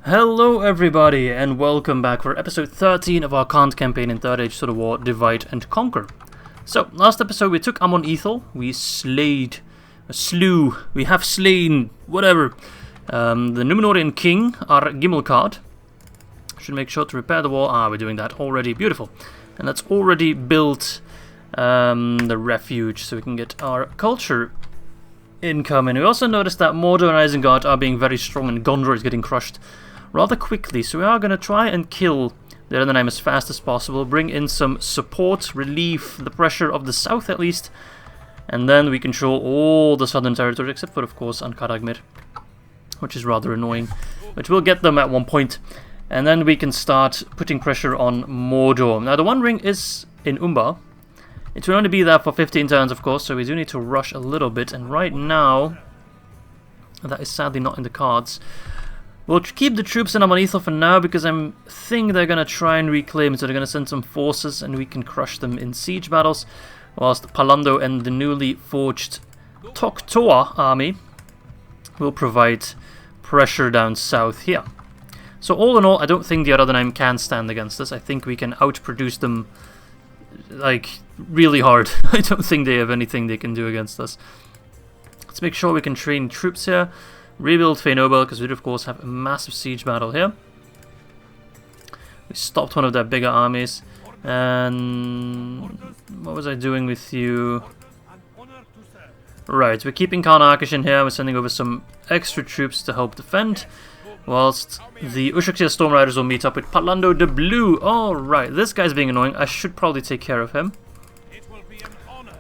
Hello everybody and welcome back for episode 13 of our Khand campaign in 3rd Age Sort of War, Divide and Conquer. So, last episode we took Amon Ethel, we have slain, whatever, the Númenórean king, Ar-Gimmelkard. Should make sure to repair the wall. We're doing that already, beautiful. And let's already build the refuge so we can get our culture income. And we also noticed that Mordor and Isengard are being very strong and Gondor is getting crushed rather quickly, so we are going to try and kill the Ar-Adunaim as fast as possible, bring in some support, relieve the pressure of the south at least, and then we control all the southern territory except for, of course, Ankh-Morpork, which is rather annoying, but we'll get them at one point, and then we can start putting pressure on Mordor. Now the One Ring is in Umbar. It will only be there for 15 turns, of course, so we do need to rush a little bit, and right now that is sadly not in the cards. We'll keep the troops in Amon Ethel for now because I think they're going to try and reclaim it, so they're going to send some forces and we can crush them in siege battles, whilst Palando and the newly forged Toktoa army will provide pressure down south here. So all in all, I don't think the Ar-Adunaim can stand against us. I think we can outproduce them, like, really hard. I don't think they have anything they can do against us. Let's make sure we can train troops here. Rebuild Feinobel, because we of course have a massive siege battle here. We stopped one of their bigger armies. And what was I doing with you? Right, we're keeping Khan Arkish in here. We're sending over some extra troops to help defend. Whilst the Ushaktir Storm Riders will meet up with Palando the Blue. Alright, this guy's being annoying. I should probably take care of him.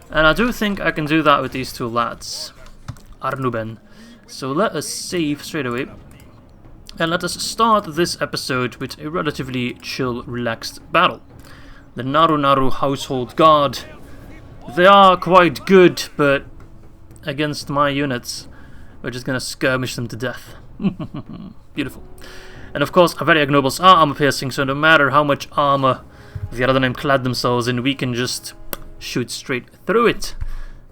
And I do think I can do that with these two lads. Arnuben. So let us save straight away, and let us start this episode with a relatively chill, relaxed battle. The Naru Household Guard. They are quite good, but against my units, we're just gonna skirmish them to death. Beautiful. And of course, Averiag Nobles are armor-piercing, so no matter how much armor the Ar-Adunaim clad themselves in, we can just shoot straight through it.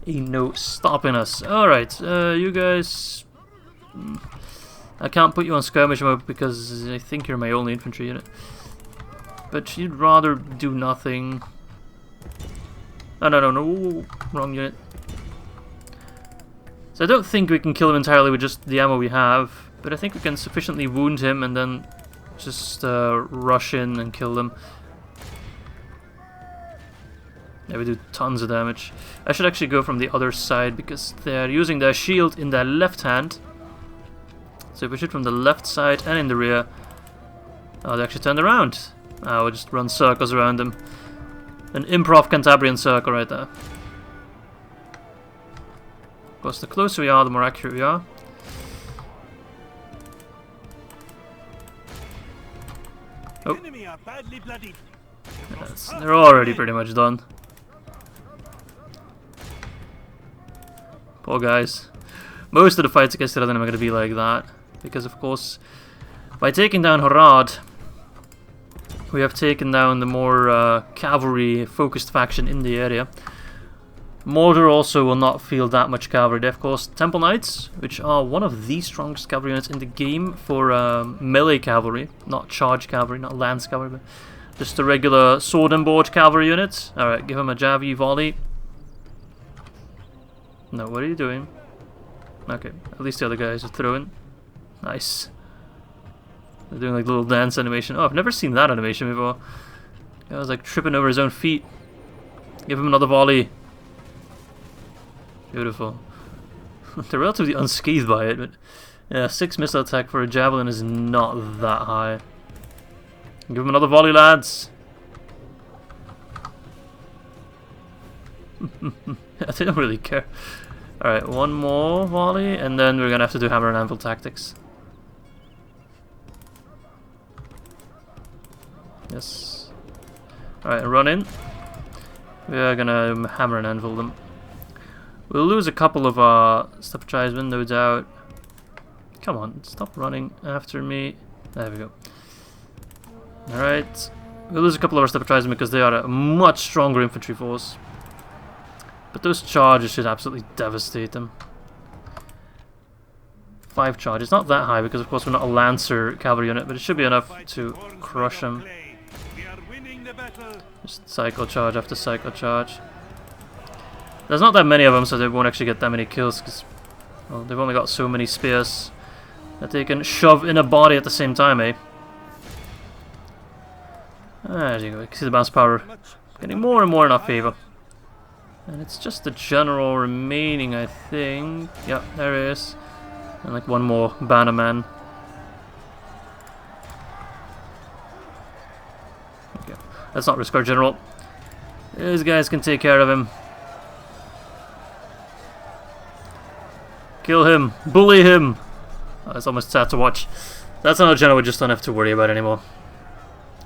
Ain't no stopping us. Alright, you guys... I can't put you on skirmish mode because I think you're my only infantry unit. But you'd rather do nothing. Oh, no, wrong unit. So I don't think we can kill him entirely with just the ammo we have, but I think we can sufficiently wound him and then just rush in and kill them. Yeah, we do tons of damage. I should actually go from the other side because they're using their shield in their left hand. So if we shoot from the left side and in the rear... Oh, they actually turned around. We'll just run circles around them. An improv Cantabrian circle right there. Of course, the closer we are, the more accurate we are. Oh. Yes, they're already pretty much done. Poor guys. Most of the fights against the Ar-Adunaim are going to be like that. Because, of course, by taking down Harad, we have taken down the more cavalry-focused faction in the area. Mordor also will not field that much cavalry. They have, of course, Temple Knights, which are one of the strongest cavalry units in the game for melee cavalry. Not charge cavalry, not lance cavalry, but just a regular sword and board cavalry unit. Alright, give him a Javi volley. No, what are you doing? Okay, at least the other guys are throwing. Nice. They're doing like little dance animation. Oh, I've never seen that animation before. Guy was like tripping over his own feet. Give him another volley. Beautiful. They're relatively unscathed by it, but yeah, 6 missile attack for a javelin is not that high. Give him another volley, lads. They don't really care. Alright, one more volley, and then we're gonna have to do hammer and anvil tactics. Yes. Alright, run in. We are gonna hammer and anvil them. We'll lose a couple of our step tribesmen, no doubt. Come on, stop running after me. There we go. Alright. We'll lose a couple of our step tribesmen because they are a much stronger infantry force. But those charges should absolutely devastate them. 5 charge. It's not that high because of course we're not a Lancer cavalry unit, but it should be enough to crush him. Just cycle charge after cycle charge. There's not that many of them, so they won't actually get that many kills because, well, they've only got so many spears that they can shove in a body at the same time, eh? There you go. You can see the bounce power getting more and more in our favor. And it's just the general remaining, I think. Yep, there it is. And like one more bannerman. Okay, let's not risk our general. These guys can take care of him. Kill him. Bully him. Oh, it's almost sad to watch. That's another general we just don't have to worry about anymore.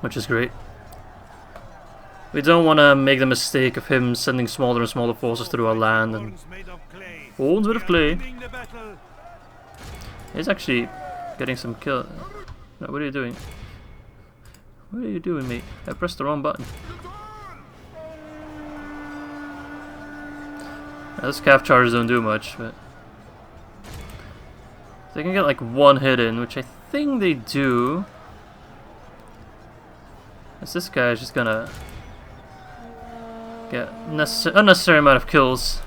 Which is great. We don't want to make the mistake of him sending smaller and smaller forces through our land. And horns made of clay. He's actually getting some kill. No, what are you doing? What are you doing, mate? I pressed the wrong button. Now, those calf charges don't do much, but they can get like one hit in, which I think they do. As this guy is just gonna get unnecessary amount of kills,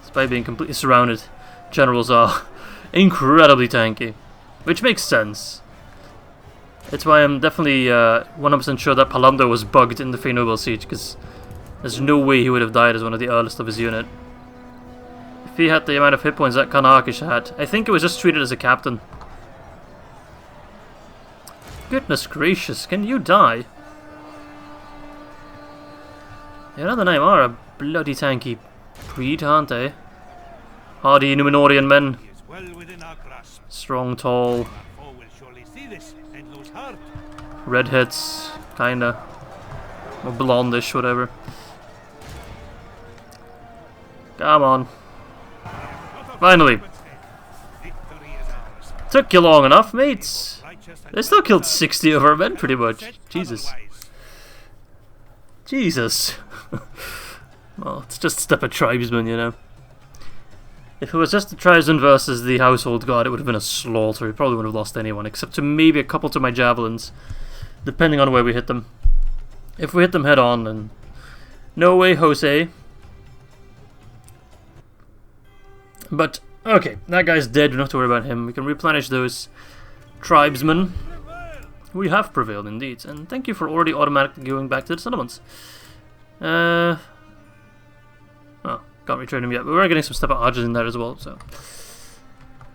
despite being completely surrounded. Generals are incredibly tanky, which makes sense. It's why I'm definitely 100% sure that Palando was bugged in the Fey siege, because there's no way he would have died as one of the earliest of his unit. If he had the amount of hit points that Kanakish had, I think it was just treated as a captain. Goodness gracious, can you die? The Ar-Adunaim are a bloody tanky breed, aren't they? Hardy Númenórean men. Strong, tall. Redheads, kinda. Or blondish, whatever. Come on. Finally. Took you long enough, mates. They still killed 60 of our men, pretty much. Jesus. Jesus. Well, it's just a step of tribesmen, you know. If it was just the tribesmen versus the household guard, it would have been a slaughter. We probably wouldn't have lost anyone, except to maybe a couple to my javelins, depending on where we hit them. If we hit them head on, then no way, Jose. But, okay, that guy's dead, we don't have to worry about him. We can replenish those tribesmen. We have prevailed indeed, and thank you for already automatically going back to the settlements. Oh, can't retrain him yet, but we're getting some step archers in there as well, so.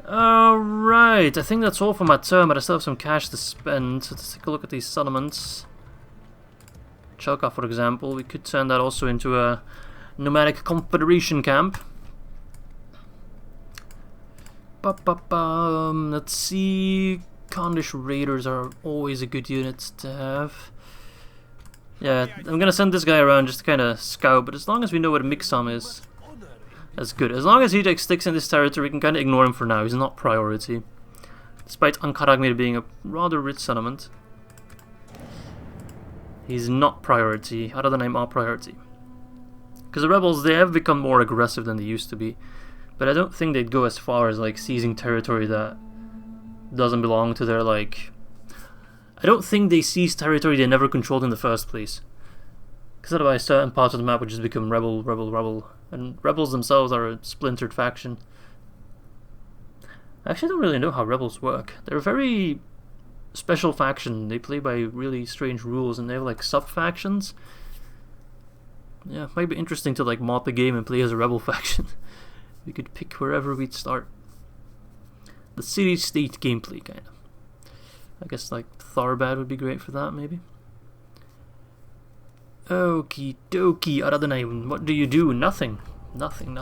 Alright, I think that's all for my turn, but I still have some cash to spend, so let's take a look at these settlements. Chelka, for example, we could turn that also into a nomadic confederation camp. Let's see. Khandish Raiders are always a good unit to have. Yeah, I'm gonna send this guy around just to kind of scout, but as long as we know what Mixam is, that's good. As long as he like, sticks in this territory, we can kind of ignore him for now. He's not priority. Despite Ankaragmir being a rather rich settlement, he's not priority. Ar-Adunaim are priority. Because the rebels, they have become more aggressive than they used to be. But I don't think they'd go as far as like seizing territory that doesn't belong to their like... I don't think they seize territory they never controlled in the first place. Because otherwise certain parts of the map would just become rebel. And rebels themselves are a splintered faction. I actually don't really know how rebels work. They're a very special faction. They play by really strange rules and they have like sub-factions. Yeah, it might be interesting to like mod the game and play as a rebel faction. We could pick wherever we'd start. The city-state gameplay, kind of. I guess like Tharbad would be great for that, maybe. Okie dokie, Ar-Adunaim, what do you do? Nothing. Nothing.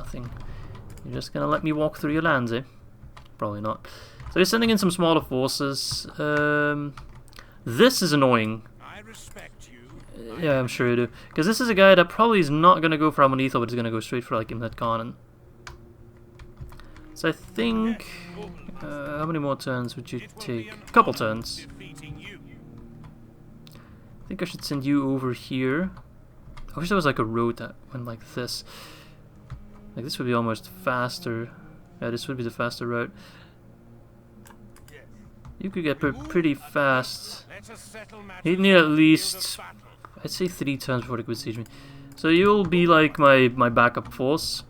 You're just gonna let me walk through your lands, eh? Probably not. So you're sending in some smaller forces. This is annoying. Yeah, I'm sure you do. Because this is a guy that probably is not gonna go for Amonethal, but is gonna go straight for like Imlet Khanan. So I think... how many more turns would you take? A couple turns. I think I should send you over here. I wish there was like a road that went like this. Like this would be almost faster. Yeah, this would be the faster route. You could get pretty fast. He'd need at least, I'd say 3 turns before they could siege me. So you'll be like my backup force.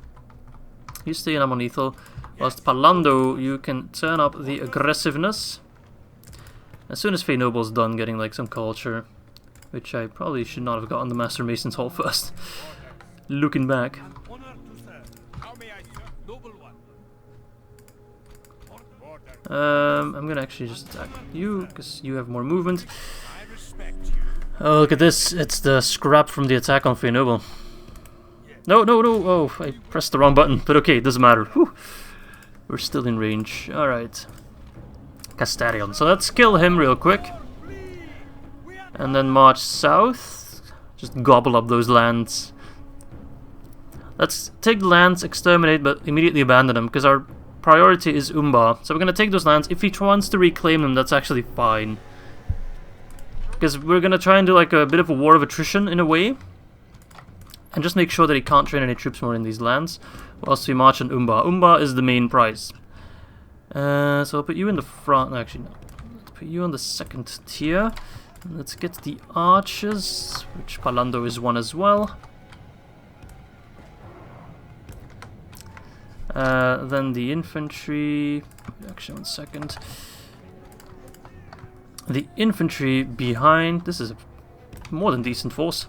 You stay in Amonithal. Whilst Palando, you can turn up the aggressiveness. As soon as Fey Noble's done getting like some culture, which I probably should not have gotten the Master Mason's Hall first. Looking back. I'm gonna actually just attack you, because you have more movement. Oh, look at this. It's the scrap from the attack on Fey Noble. No, no, no. Oh, I pressed the wrong button, but okay, it doesn't matter. Whew. We're still in range. Alright. Castarion. So let's kill him real quick. And then march south. Just gobble up those lands. Let's take the lands, exterminate, but immediately abandon them, because our priority is Umbar. So we're going to take those lands. If he wants to reclaim them, that's actually fine. Because we're going to try and do like a bit of a war of attrition in a way. And just make sure that he can't train any troops more in these lands. Whilst we march on Umbar. Umbar is the main prize. So I'll put you in the front. No, actually, no. Let's put you on the second tier. And let's get the archers, which Palando is one as well. Then the infantry. Actually, 1 second. The infantry behind. This is a more than decent force.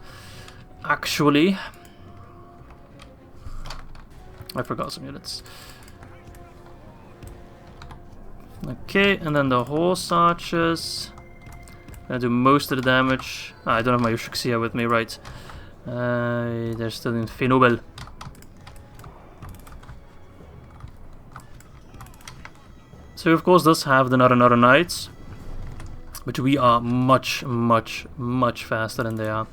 Actually, I forgot some units. Okay, and then the horse archers. Gonna do most of the damage. I don't have my Ushixia with me, right? They're still in Fey Noble. So of course does have the Ar-Adunaim Knights, but we are much, much, much faster than they are.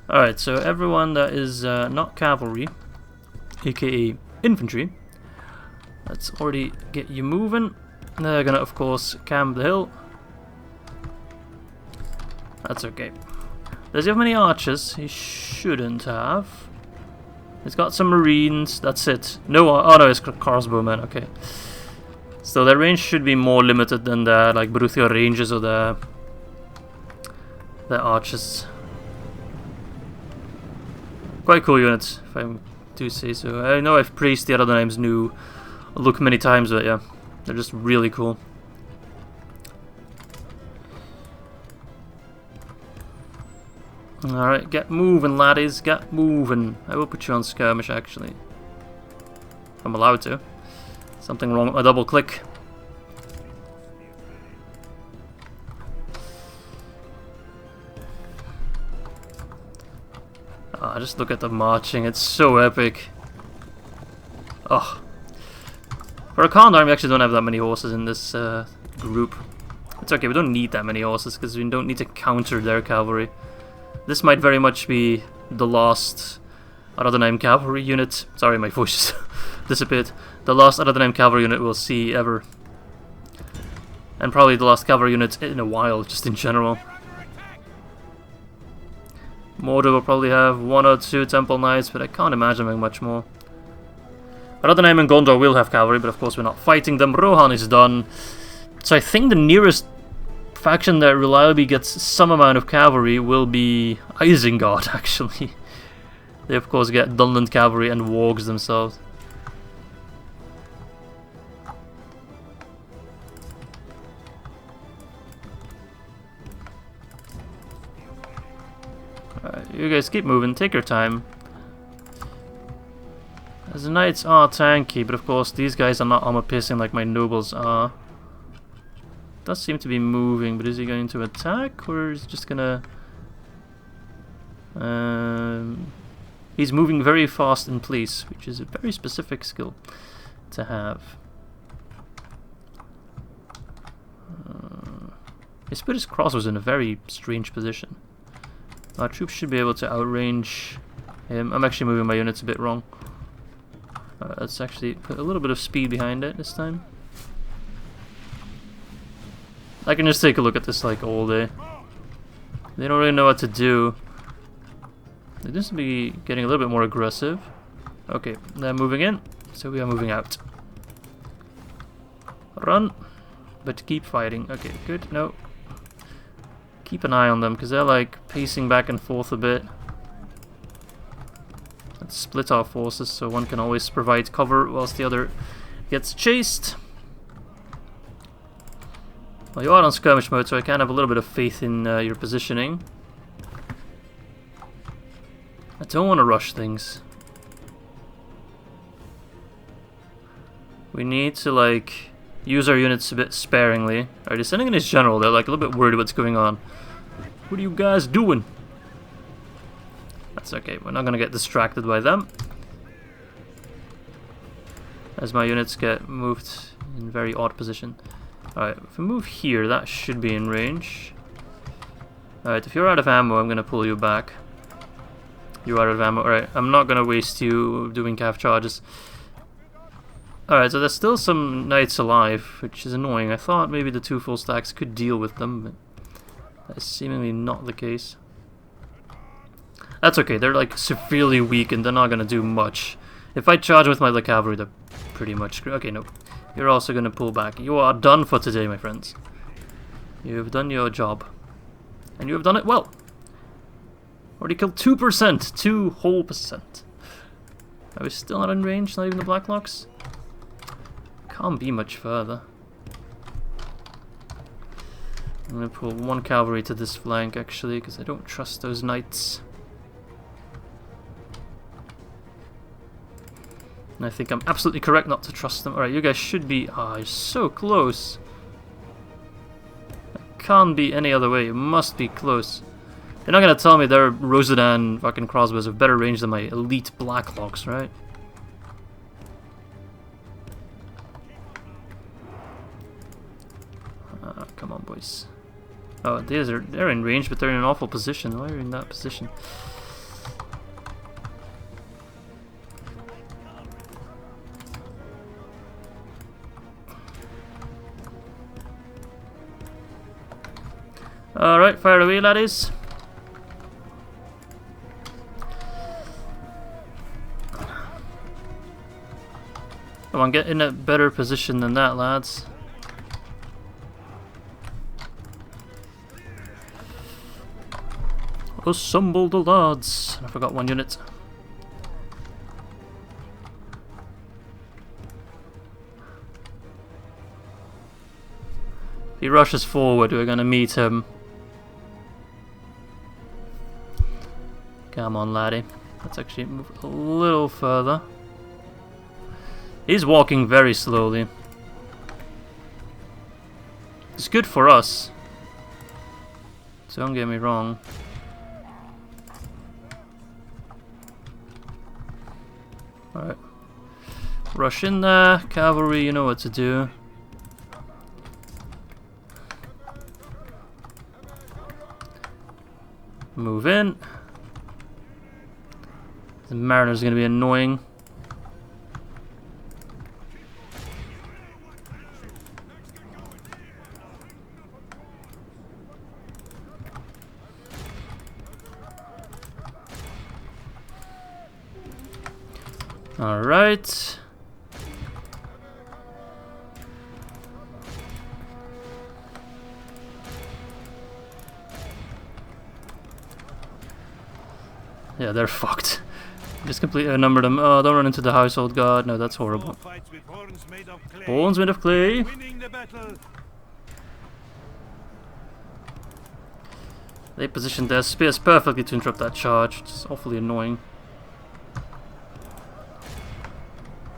Alright, so everyone that is not cavalry, aka infantry, let's already get you moving. They're gonna, of course, camp the hill. That's okay. Does he have many archers? He shouldn't have. He's got some marines, that's it. No, oh no, it's crossbowmen, okay. So their range should be more limited than the like Baratheon ranges or the archers. Quite cool units, if I do say so. I know I've praised the Ar-Adunaim's new look many times, but yeah, they're just really cool. Alright, get moving, laddies, get moving. I will put you on skirmish, actually. If I'm allowed to. Something wrong with my double click. Just look at the marching, it's so epic. Oh. For a Khan army, we actually don't have that many horses in this group. It's okay, we don't need that many horses because we don't need to counter their cavalry. This might very much be the last Ar-Adunaim cavalry unit. Sorry, my voice just disappeared. The last Ar-Adunaim cavalry unit we'll see ever. And probably the last cavalry unit in a while, just in general. Mordor will probably have 1 or 2 Temple Knights, but I can't imagine having much more. Ar-Adunaim and Gondor will have cavalry, but of course we're not fighting them. Rohan is done. So I think the nearest faction that reliably gets some amount of cavalry will be Isengard, actually. They of course get Dunland cavalry and Wargs themselves. Alright, you guys keep moving, take your time. As the knights are tanky, but of course these guys are not armor piercing like my nobles are. Does seem to be moving, but is he going to attack or is he just gonna... he's moving very fast in place, which is a very specific skill to have. His put his crossbows in a very strange position. Our troops should be able to outrange him. I'm actually moving my units a bit wrong. Let's actually put a little bit of speed behind it this time. I can just take a look at this like all day. They don't really know what to do. They just be getting a little bit more aggressive. Okay, they're moving in. so we are moving out. Run! But keep fighting. Okay, good. No. Keep an eye on them, because they're like pacing back and forth a bit. Let's split our forces so one can always provide cover whilst the other gets chased. Well, you are on skirmish mode, so I can have a little bit of faith in your positioning. I don't want to rush things. We need to, like, use our units a bit sparingly. Alright, he's sending in his general. They're like a little bit worried what's going on. What are you guys doing? That's okay. We're not going to get distracted by them. As my units get moved in very odd position. Alright, if we move here, that should be in range. Alright, if you're out of ammo, I'm going to pull you back. You're out of ammo. Alright, I'm not going to waste you doing calf charges. Alright, so there's still some knights alive, which is annoying. I thought maybe the 2 full stacks could deal with them, but that is seemingly not the case. That's okay, they're like severely weak and they're not going to do much. If I charge with my cavalry, they're pretty much screwed. Okay, no. You're also going to pull back. You are done for today, my friends. You have done your job. And you have done it well. Already killed 2%. 2 whole percent. Are we still not in range? Not even the Blacklocks? Can't be much further. I'm going to pull 1 cavalry to this flank, actually, because I don't trust those knights. And I think I'm absolutely correct not to trust them. Alright, you guys should be... Ah, you're so close. It can't be any other way. It must be close. You're not going to tell me their Rosedan fucking crossbows have better range than my elite Blacklocks, right? Come on, boys. Oh, they're in range, but they're in an awful position. Why are you in that position? Alright, fire away, laddies. Come on, get in a better position than that, lads. Assemble the lads. I forgot 1 unit. If he rushes forward, we're gonna meet him. Come on, laddie. Let's actually move a little further. He's walking very slowly. It's good for us. So don't get me wrong. Alright. Rush in there. Cavalry, you know what to do. Move in. The Mariner's going to be annoying. All right. Yeah, they're fucked. Just completely outnumbered them. Oh, don't run into the household guard. No, that's horrible. Horns made of clay. They positioned their spears perfectly to interrupt that charge, which is awfully annoying.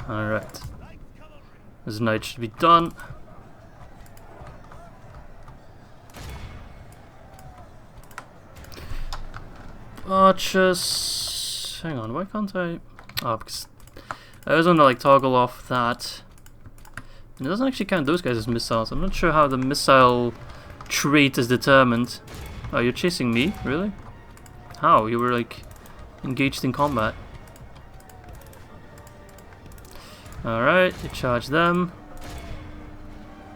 Alright. This knight should be done. Archers. Hang on, why can't I? Oh, because I was gonna like toggle off that. And it doesn't actually count those guys as missiles. I'm not sure how the missile trait is determined. Oh, you're chasing me? Really? How? You were like engaged in combat. Alright, you charge them.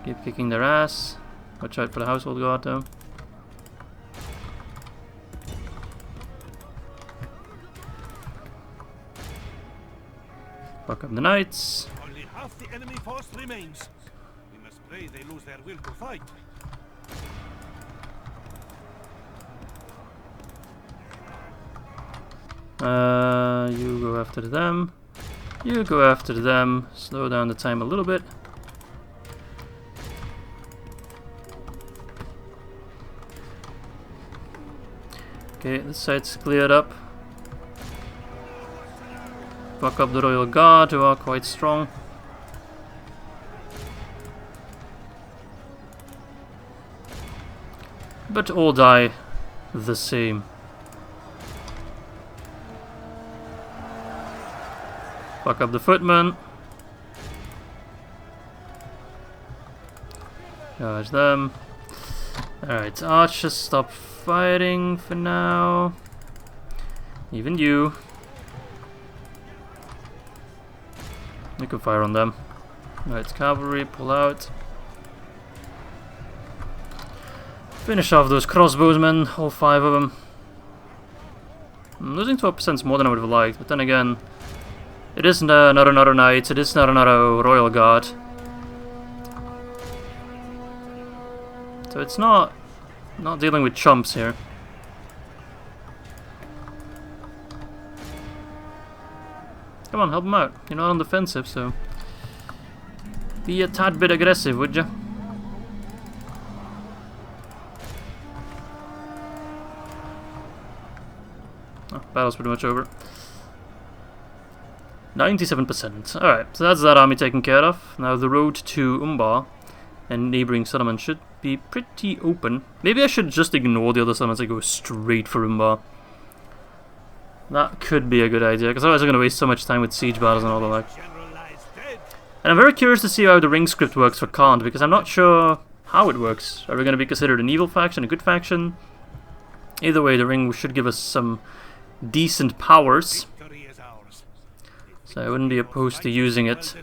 Keep kicking their ass. Watch out for the household guard though. Fuck up the knights. Only half the enemy force remains. We must pray they lose their will to fight. You go after them. You go after them. Slow down the time a little bit. Okay, this side's cleared up. Fuck up the Royal Guard, who are quite strong. But all die the same. Fuck up the footmen. Charge them. Alright, archers, stop fighting for now. Even you. You can fire on them. Alright, cavalry, pull out. Finish off those crossbowsmen, all 5 of them. I'm losing 12% more than I would have liked, but then again, it isn't another knight, it is not another royal guard. So it's not dealing with chumps here. Come on, help them out. You're not on defensive, so be a tad bit aggressive, would you? Oh, battle's pretty much over. 97%. Alright, so that's that army taken care of. Now the road to Umbar and neighbouring settlements should be pretty open. Maybe I should just ignore the other settlements and go straight for Umbar. That could be a good idea, because otherwise I'm going to waste so much time with siege battles and all the like. And I'm very curious to see how the ring script works for Khand, because I'm not sure how it works. Are we going to be considered an evil faction, a good faction? Either way, the ring should give us some decent powers. So I wouldn't be opposed to using it.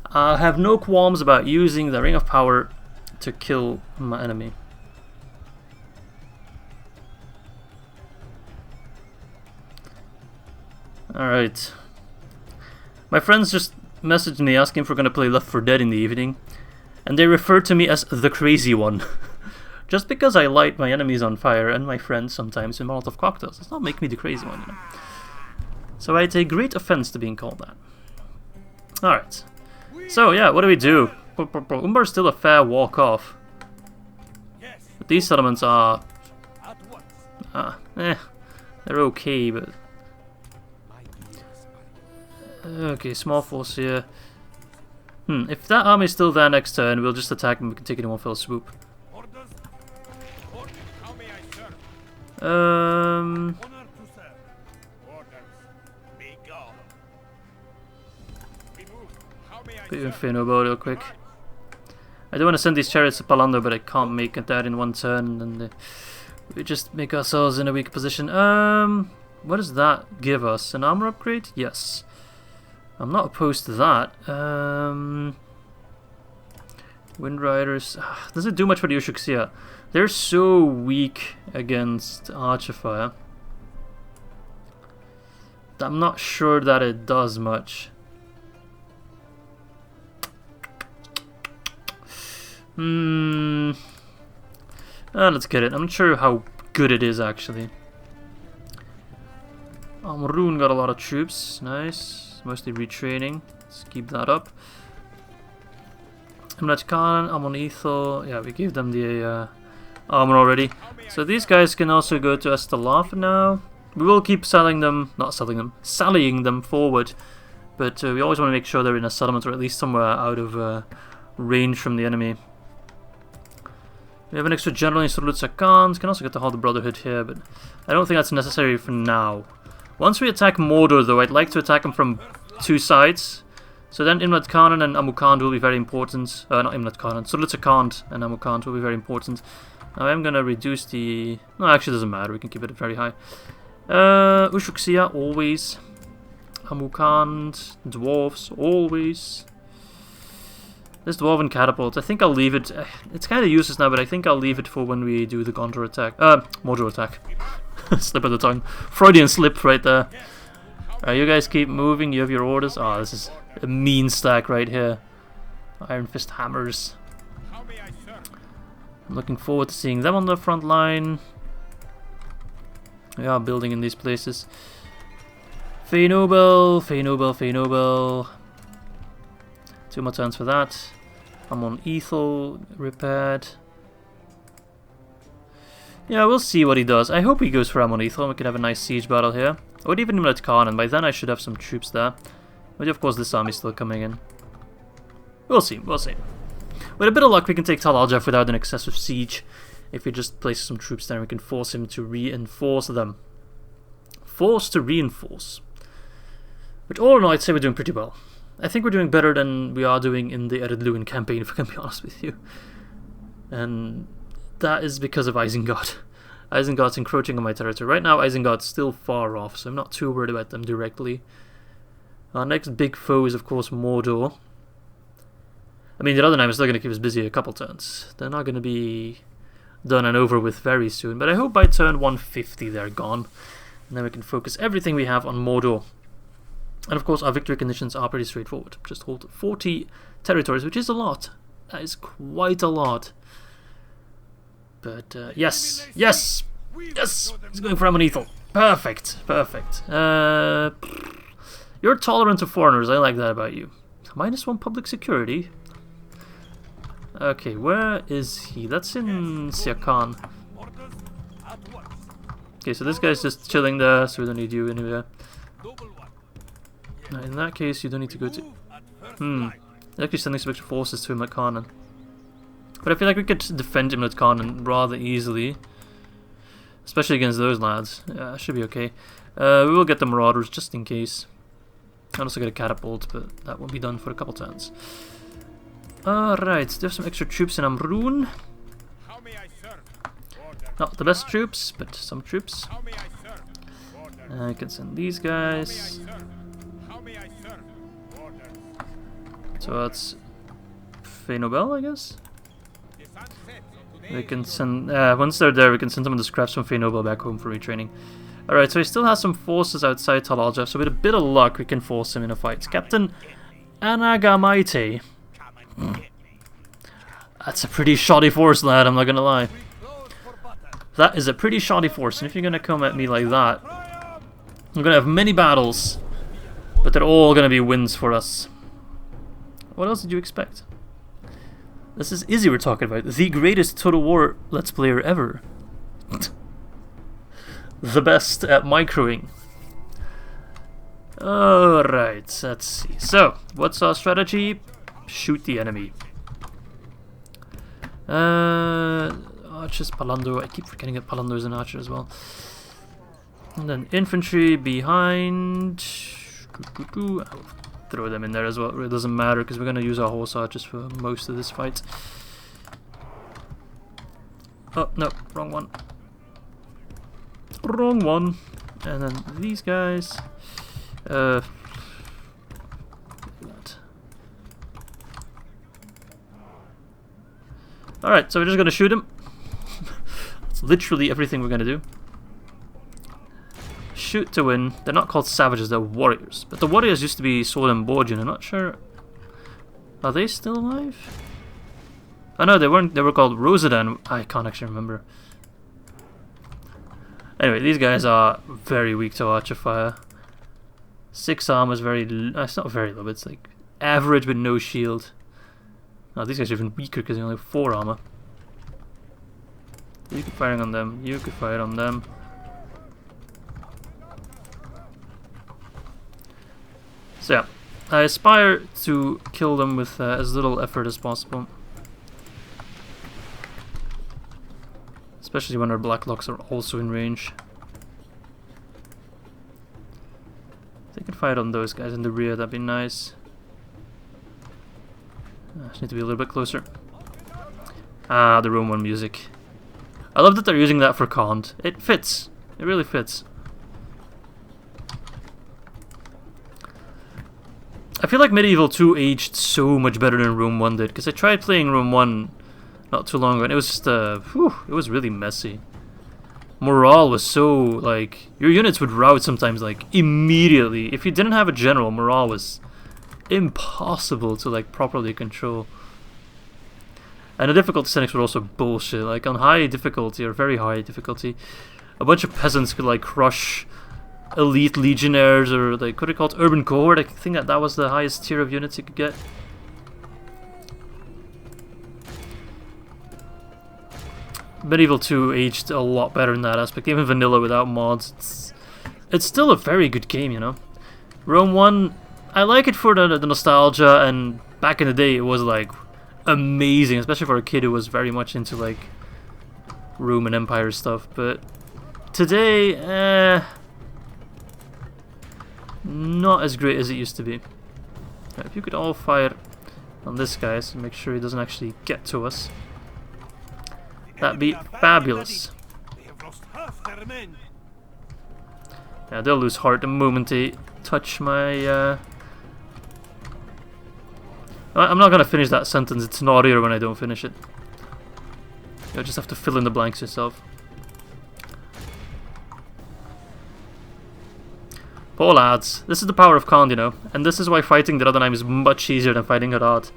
I have no qualms about using the Ring of Power to kill my enemy. Alright. My friends just messaged me asking if we're going to play Left 4 Dead in the evening. And they refer to me as the crazy one. Just because I light my enemies on fire and my friends sometimes with Molotov cocktails does not make me the crazy one, you know. So I take great offense to being called that. Alright. So yeah, what do we do? Umbar's still a fair walk off. But these settlements are... they're okay, but... Okay, small force here. If that army's still there next turn, we'll just attack and we can take it in one fell swoop. Put your Inferno real quick. I do want to send these chariots to Palando, but I can't make that in one turn, and we just make ourselves in a weak position. What does that give us? An armor upgrade? Yes. I'm not opposed to that. Wind Riders. Does it do much for the Ushuxia? They're so weak against Archer Fire. I'm not sure that it does much. Let's get it. I'm not sure how good it is actually. Rhûn got a lot of troops. Nice. Mostly retraining. Let's keep that up. Imlat Khan, Amon Ethel. Yeah, we gave them the armor already. So these guys can also go to Estelar for now. We will keep sallying them forward. But we always want to make sure they're in a settlement or at least somewhere out of range from the enemy. We have an extra general in Surlutza Khans. Can also get the Hall of the Brotherhood here, but I don't think that's necessary for now. Once we attack Mordor, though, I'd like to attack him from 2 sides. So then Imlat Khan and Amukand will be very important. Not Imlat Khan, Surlutza Khan and Amukand will be very important. Now I'm gonna reduce the... No, actually it doesn't matter, we can keep it very high. Ushuxia, always. Amukand, Dwarves, always. This Dwarven Catapult, I think I'll leave it. It's kind of useless now, but I think I'll leave it for when we do the Gondor attack. Mordor attack. Slip of the tongue. Freudian slip right there. Alright, you guys keep moving. You have your orders. Oh, this is a mean stack right here. Iron Fist hammers. I'm looking forward to seeing them on the front line. We are building in these places. Fey Noble, Fey Noble, Fey Noble. 2 more turns for that. I'm on Ethel repaired. Yeah, we'll see what he does. I hope he goes for Amon Ethel and we can have a nice siege battle here. I would even let Khan, and by then I should have some troops there. But of course this army's still coming in. We'll see, we'll see. With a bit of luck we can take Tal Al-Jaf without an excessive siege. If we just place some troops there, we can force him to reinforce them. Force to reinforce. Which all in all I'd say we're doing pretty well. I think we're doing better than we are doing in the Ar-Adunaim campaign, if I can be honest with you. And that is because of Isengard. Isengard's encroaching on my territory. Right now Isengard's still far off, so I'm not too worried about them directly. Our next big foe is of course Mordor. I mean, the Ar-Adunaim is still going to keep us busy a couple turns. They're not going to be done and over with very soon, but I hope by turn 150 they're gone. And then we can focus everything we have on Mordor. And of course our victory conditions are pretty straightforward. Just hold 40 territories, which is a lot. That is quite a lot. But yes, yes, yes! He's going for Amon Ethel. Perfect, perfect. You're tolerant to foreigners, I like that about you. -1 public security. Okay, where is he? That's in Siakan. Okay, so this guy's just chilling there, so we don't need you anywhere. Now, in that case, you don't need to go to... They're actually sending some extra forces to Imlet Khan. But I feel like we could defend Imlet Khan rather easily. Especially against those lads. Yeah, should be okay. We will get the Marauders just in case. I'll also get a catapult, but that won't be done for a couple turns. Alright, do have some extra troops in Rhûn. Not the best troops, but some troops. I can send these guys. So that's Fey Nobel, I guess. We can send once they're there, we can send some of the scraps from Fey Nobel back home for retraining. Alright, so he still has some forces outside Tal Al-Jaf, so with a bit of luck we can force him in a fight. Captain Anagamaite. That's a pretty shoddy force, lad, I'm not gonna lie. That is a pretty shoddy force, and if you're gonna come at me like that, I'm gonna have many battles, but they're all gonna be wins for us. What else did you expect? This is Izzy we're talking about, the greatest Total War Let's Player ever. The best at microing. Alright, let's see. So, what's our strategy? Shoot the enemy. Archers, Palando. I keep forgetting that Palando is an archer as well. And then infantry behind. I'll throw them in there as well. It doesn't matter because we're going to use our horse archers for most of this fight. Oh, no, wrong one. Wrong one. And then these guys. Alright, so we're just going to shoot him. That's literally everything we're going to do. Shoot to win. They're not called savages, they're warriors. But the warriors used to be Sword and Borgian, I'm not sure. Are they still alive? Oh no, they weren't. They were called Rosadan. I can't actually remember. Anyway, these guys are very weak to archer fire. 6 armor is very... it's not very low, but it's like average with no shield. Oh, these guys are even weaker because they only have 4 armor. You keep firing on them. You could fire on them. So yeah, I aspire to kill them with as little effort as possible. Especially when our Blacklocks are also in range. They can fight on those guys in the rear, that'd be nice. I just need to be a little bit closer. Ah, the Room 1 music. I love that they're using that for Khand. It fits. It really fits. I feel like Medieval 2 aged so much better than Room 1 did, because I tried playing Room 1 not too long ago, and it was just, it was really messy. morale was so, like, your units would rout sometimes, like, immediately. If you didn't have a general, morale was impossible to, like, properly control. And the difficulty settings were also bullshit. Like, on high difficulty, or very high difficulty, a bunch of peasants could, like, crush elite legionnaires, or, like, what are they called? Urban cohort. I think that was the highest tier of units you could get. Medieval 2 aged a lot better in that aspect. Even vanilla without mods, it's still a very good game, you know. Rome 1, I like it for the nostalgia, and back in the day it was like amazing, especially for a kid who was very much into like Roman Empire stuff. But today, not as great as it used to be. Right, if you could all fire on this guy, so make sure he doesn't actually get to us. That'd be fabulous. Yeah, they'll lose heart the moment they touch my... I'm not gonna finish that sentence, it's naughtier when I don't finish it. You'll just have to fill in the blanks yourself. But lads, this is the power of Khan, you know, and this is why fighting the Ar-Adunaim is much easier than fighting Harad.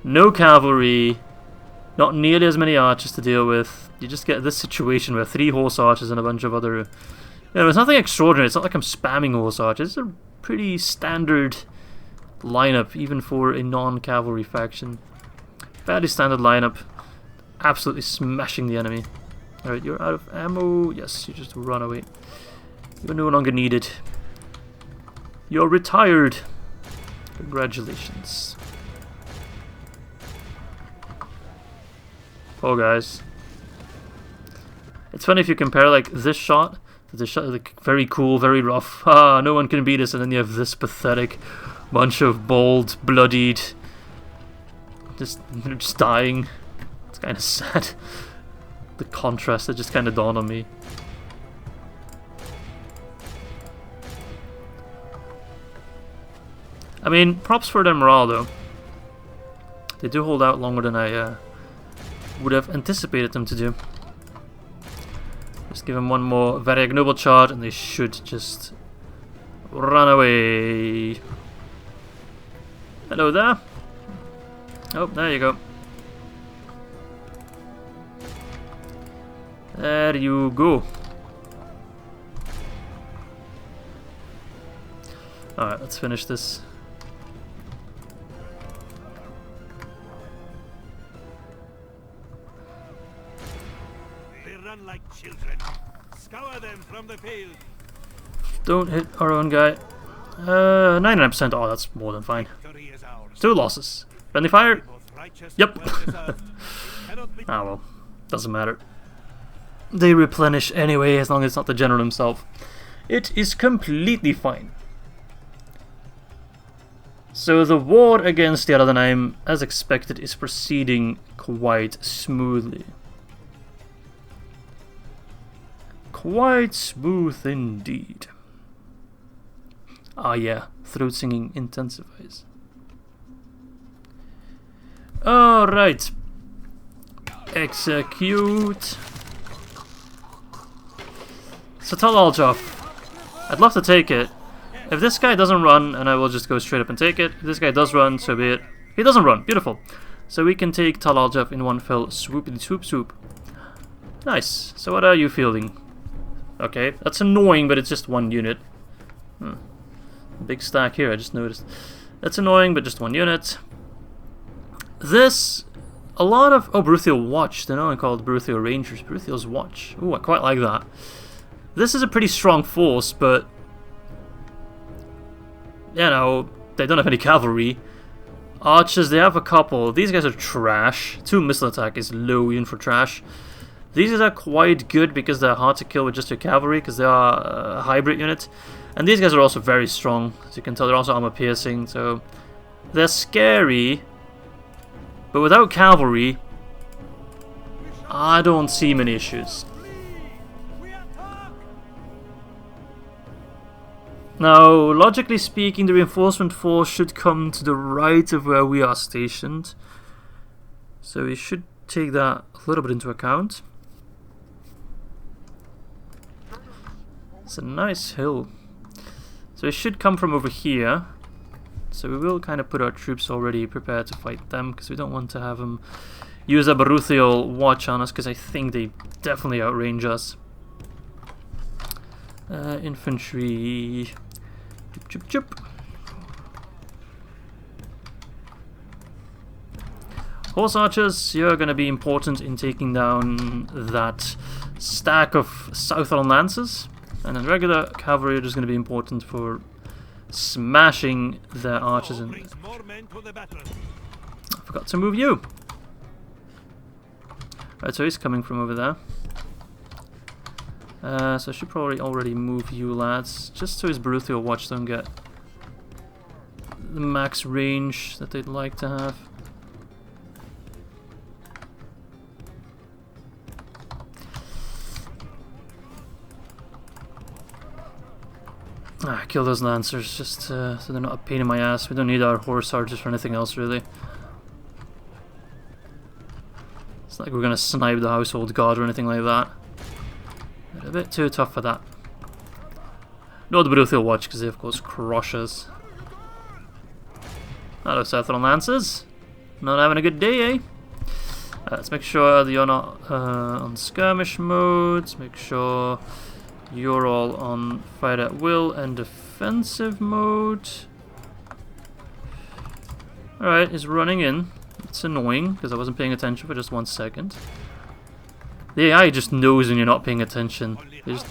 No cavalry, not nearly as many archers to deal with. You just get this situation where 3 horse archers and a bunch of other... You know, it's nothing extraordinary, it's not like I'm spamming horse archers. It's a pretty standard lineup, even for a non-cavalry faction. Fairly standard lineup. Absolutely smashing the enemy. Alright, you're out of ammo. Yes, you just run away. You're no longer needed. You're retired. Congratulations. Oh, guys. It's funny if you compare like this shot to the shot, like very cool, very rough. Ah, no one can beat us, and then you have this pathetic bunch of bald, bloodied, just dying. It's kind of sad. The contrast that just kind of dawned on me. I mean, props for their morale though. They do hold out longer than I would have anticipated them to do. Just give them one more very ignoble charge and they should just run away. Hello there. Oh, there you go. There you go. Alright, let's finish this. Like children. Scour them from the field. Don't hit our own guy. 99%. Oh, that's more than fine. 2 losses. Friendly fire. Yep. Ah well, doesn't matter. They replenish anyway, as long as it's not the general himself. It is completely fine. So the war against the Ar-Adunaim, as expected, is proceeding quite smoothly. Quite smooth indeed. Ah yeah, throat singing intensifies. Alright. Execute. So Tal-Aljaf. I'd love to take it. If this guy doesn't run, and I will just go straight up and take it. If this guy does run, so be it. He doesn't run, beautiful. So we can take Tal-Aljaf in one fell swoopity swoop swoop. Nice. So what are you fielding? Okay, that's annoying, but it's just 1 unit. Big stack here, I just noticed. That's annoying, but just 1 unit. This, a lot of... Oh, Bruthial Watch. They know I call it Bruthial Rangers. Bruthial's Watch. Ooh, I quite like that. This is a pretty strong force, but... You know, they don't have any cavalry. Archers, they have a couple. These guys are trash. 2 missile attack is low even for trash. These guys are quite good because they're hard to kill with just your cavalry, because they are a hybrid unit. And these guys are also very strong. As you can tell, they're also armor piercing, so they're scary. But without cavalry, I don't see many issues. Now, logically speaking, the reinforcement force should come to the right of where we are stationed. So we should take that a little bit into account. It's a nice hill. So it should come from over here. So we will kind of put our troops already prepared to fight them, because we don't want to have them use a Baruthial watch on us, because I think they definitely outrange us. Infantry. Chup, chup, chup. Horse archers, you're going to be important in taking down that stack of Southron lances. And then regular cavalry are just going to be important for smashing their archers. And I forgot to move you. Right, so he's coming from over there. So I should probably already move you lads, just so his Baruthial watch don't get the max range that they'd like to have. Kill those lancers, just so they're not a pain in my ass. We don't need our horse archers for anything else, really. It's not like we're gonna snipe the household god or anything like that. They're a bit too tough for that. No, the Baruthial watch, because they of course crush us. Hello, Southron lancers. Not having a good day, eh? Let's make sure that you're not on skirmish mode. Let's make sure you're all on fight at will and defensive mode. Alright, he's running in. It's annoying, because I wasn't paying attention for just 1 second. The AI just knows when you're not paying attention. They just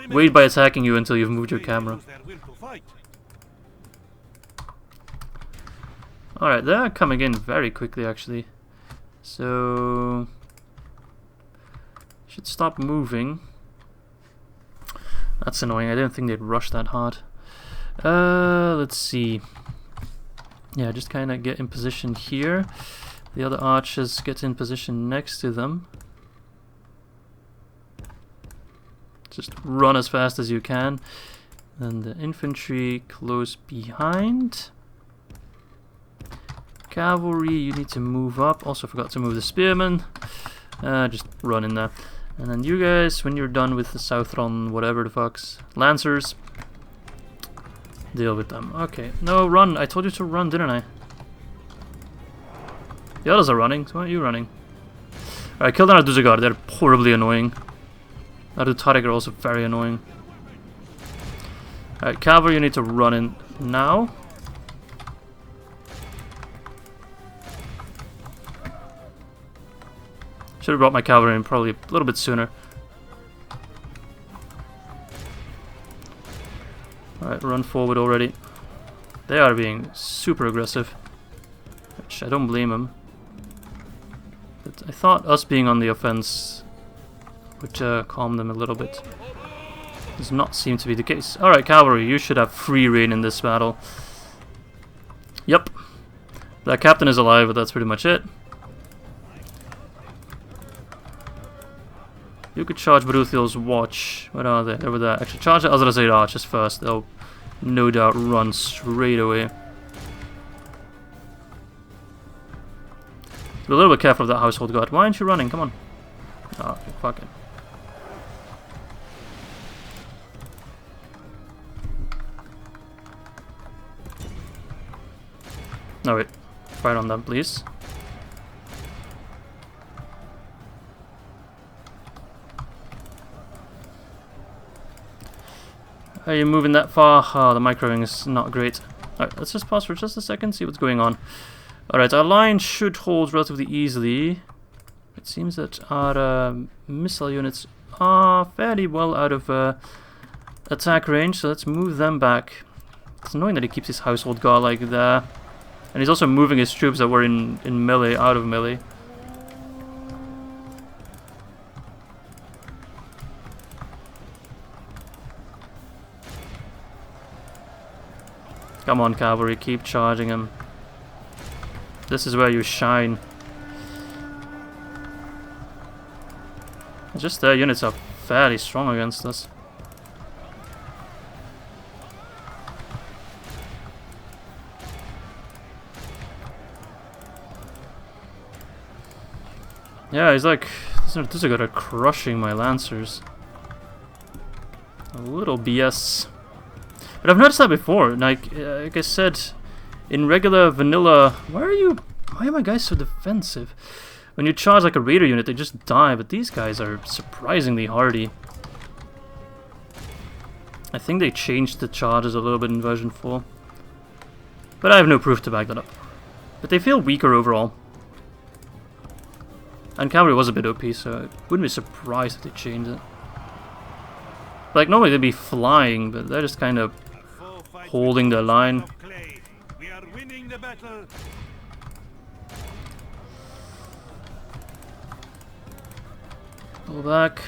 wait by attacking you until you've moved your camera. Alright, they're coming in very quickly, actually. So should stop moving. That's annoying. I didn't think they'd rush that hard. Let's see. Yeah, just kind of get in position here. The other archers get in position next to them. Just run as fast as you can. Then the infantry close behind. Cavalry, you need to move up. Also forgot to move the spearmen. Just run in there. And then you guys, when you're done with the Southron, whatever the fucks, lancers, deal with them. Okay, no, run. I told you to run, didn't I? The others are running, so why aren't you running? Alright, kill the Ar-Adunaim. They're horribly annoying. Ar-Adunaim are also very annoying. Alright, cavalry, you need to run in now. Should have brought my cavalry in probably a little bit sooner. Alright, run forward already. They are being super aggressive, which I don't blame them. But I thought us being on the offense would calm them a little bit. Does not seem to be the case. Alright, cavalry, you should have free reign in this battle. Yep. That captain is alive, but that's pretty much it. You could charge Baruthial's watch. Where are they? Over there. Actually, charge the Azrael archers first. They'll no doubt run straight away. Be a little bit careful of that household guard. Why aren't you running? Come on. Oh, okay, fuck it. No, wait. Fire on them, please. Are you moving that far? Oh, the microing is not great. Alright, let's just pause for just a second, see what's going on. Alright, our line should hold relatively easily. It seems that our missile units are fairly well out of attack range, so let's move them back. It's annoying that he keeps his household guard like there. And he's also moving his troops that were in melee out of melee. Come on, cavalry, keep charging him. This is where you shine. Just their units are fairly strong against us. Yeah, he's like, these are crushing my lancers. A little BS. But I've noticed that before. Like I said, in regular vanilla... Why are my guys so defensive? When you charge like a raider unit, they just die, but these guys are surprisingly hardy. I think they changed the charges a little bit in version 4. But I have no proof to back that up. But they feel weaker overall. And cavalry was a bit OP, so I wouldn't be surprised if they changed it. Like, normally they'd be flying, but they're just kind of holding their line. We are winning the battle. Pull back.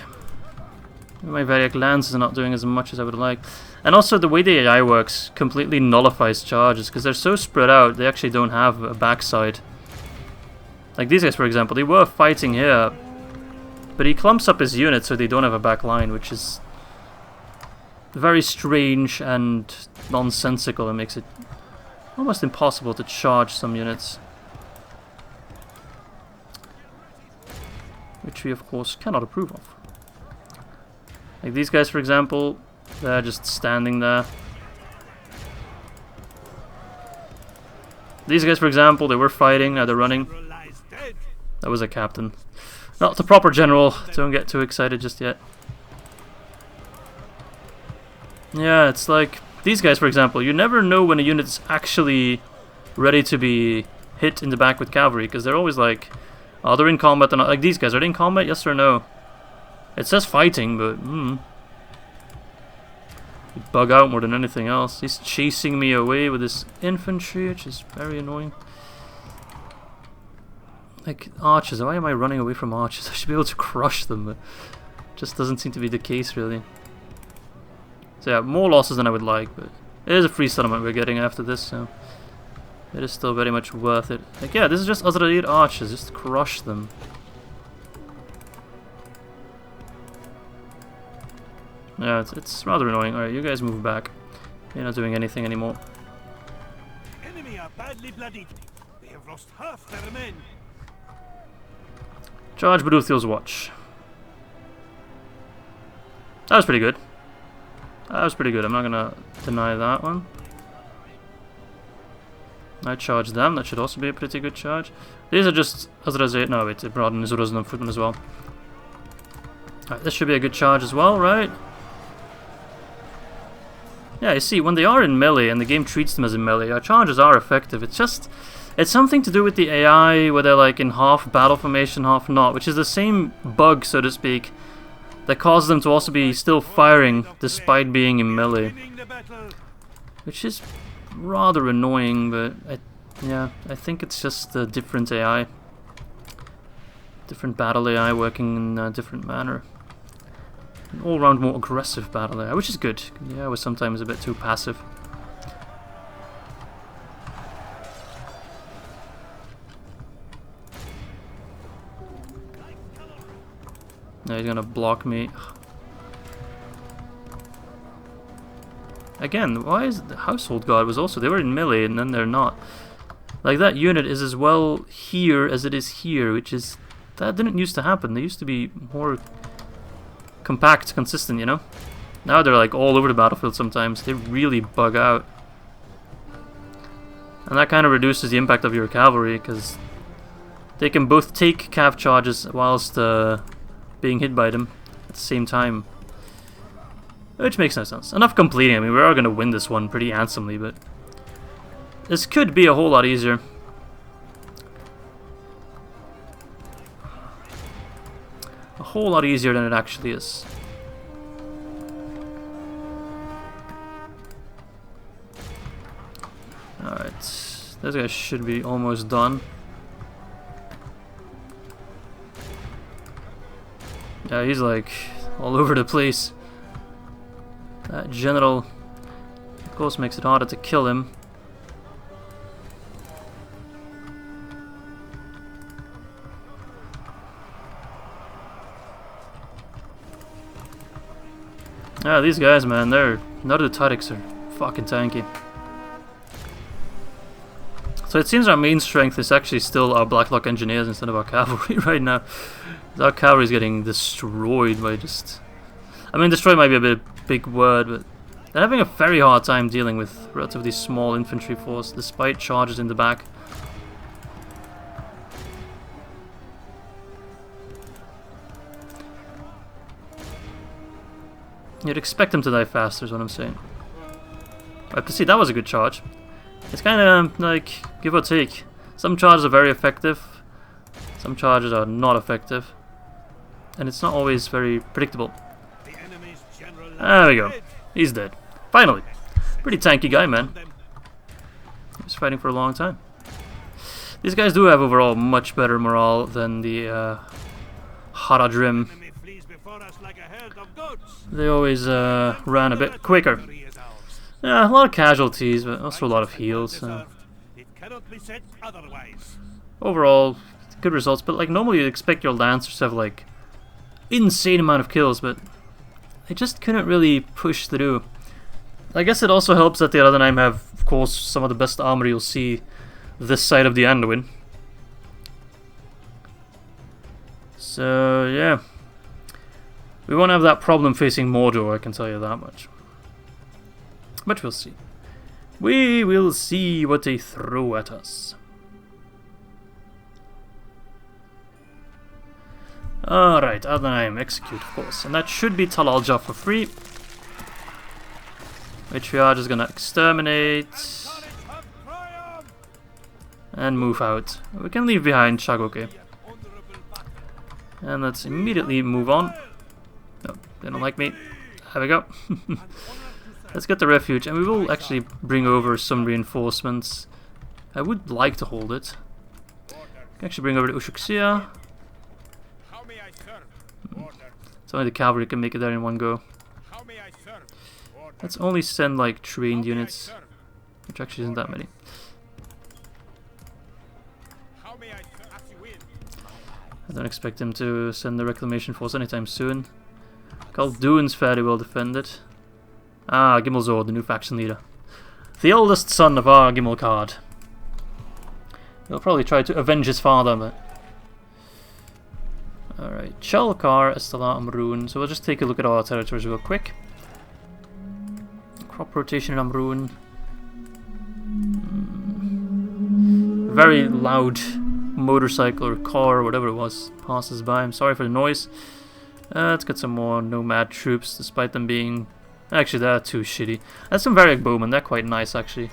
My Variac Lance is not doing as much as I would like. And also the way the AI works completely nullifies charges, because they're so spread out, they actually don't have a backside. Like these guys, for example, they were fighting here, but he clumps up his units so they don't have a back line, which is very strange and nonsensical and makes it almost impossible to charge some units. Which we, of course, cannot approve of. Like these guys, for example, they're just standing there. These guys, for example, they were fighting, now they're running. That was a captain. Not the proper general, don't get too excited just yet. Yeah, it's like, these guys, for example, you never know when a unit's actually ready to be hit in the back with cavalry, because they're always like, oh, they're in combat, they're not. Like these guys, are they in combat, yes or no? It says fighting, but you bug out more than anything else. He's chasing me away with his infantry, which is very annoying. Like archers, why am I running away from archers? I should be able to crush them, but it just doesn't seem to be the case really. So yeah, more losses than I would like, but it is a free settlement we're getting after this, so it is still very much worth it. Like yeah, this is just Azrael archers, just crush them. Yeah, it's rather annoying. Alright, you guys move back. You're not doing anything anymore. Enemy are badly bloodied. They have lost half their men. Charge Baruthiel's Watch. That was pretty good. That was pretty good. I'm not gonna deny that one. I charge them. That should also be a pretty good charge. These are just Azrael. No, wait, Broaden is Rosnan Footman as well. Alright, this should be a good charge as well, right? Yeah, you see, when they are in melee and the game treats them as in melee, our charges are effective. It's just, it's something to do with the AI where they're like in half battle formation, half not, which is the same bug, so to speak, that causes them to also be still firing despite being in melee. Which is rather annoying, but yeah, I think it's just a different AI. Different battle AI working in a different manner. An all-round more aggressive battle AI, which is good. Yeah, I was sometimes a bit too passive. Now he's gonna block me. Again, why is the Household Guard was also, they were in melee and then they're not. Like that unit is as well here as it is here, which is, that didn't used to happen. They used to be more compact, consistent, you know? Now they're like all over the battlefield sometimes. They really bug out. And that kind of reduces the impact of your cavalry, because they can both take cav charges whilst being hit by them at the same time. Which makes no sense. Enough complaining. I mean, we are going to win this one pretty handsomely, but this could be a whole lot easier. A whole lot easier than it actually is. Alright, those guys should be almost done. Yeah, he's like all over the place. That general, of course, makes it harder to kill him. Yeah, these guys, man, they're... None of the Tariks are fucking tanky. So it seems our main strength is actually still our Blacklock Engineers instead of our cavalry right now. Our cavalry's getting destroyed by just... I mean, destroyed might be a bit big word, but they're having a very hard time dealing with relatively small infantry force, despite charges in the back. You'd expect them to die faster, is what I'm saying. Right, but see, that was a good charge. It's kind of like give or take. Some charges are very effective, some charges are not effective, and it's not always very predictable. There we go. He's dead. Finally. Pretty tanky guy, man. He was fighting for a long time. These guys do have overall much better morale than the Ar-Adunaim. They always ran a bit quicker. Yeah, a lot of casualties, but also a lot of heals. Overall, good results. But like normally, you'd expect your lancers to have like insane amount of kills, but they just couldn't really push through. I guess it also helps that the Ar-Adunaim have, of course, some of the best armor you'll see this side of the Anduin. So yeah, we won't have that problem facing Mordor, I can tell you that much. But we'll see. We will see what they throw at us. Alright, Ar-Adunaim, execute, of course. And that should be Tal Al-Jah for free. Which we are just gonna exterminate. And move out. We can leave behind Shagoke. And let's immediately move on. No, they don't like me. There we go. Let's get the refuge, and we will actually bring over some reinforcements. I would like to hold it. Actually bring over the Ushuxia. It's only the cavalry can make it there in one go. Let's only send like trained units, which actually isn't that many. I don't expect him to send the reclamation force anytime soon. Khazad-Dûm's fairly well defended. Ah, Gimmelzor, the new faction leader. The eldest son of our Gimmelkard. He'll probably try to avenge his father, but... Alright, Chalkar, Estalar, Rhûn. So we'll just take a look at our territories real quick. Crop rotation in Rhûn. Very loud motorcycle or car or whatever it was passes by. I'm sorry for the noise. Let's get some more nomad troops, despite them being... Actually, they're too shitty. That's some Variag bowmen, they're quite nice actually.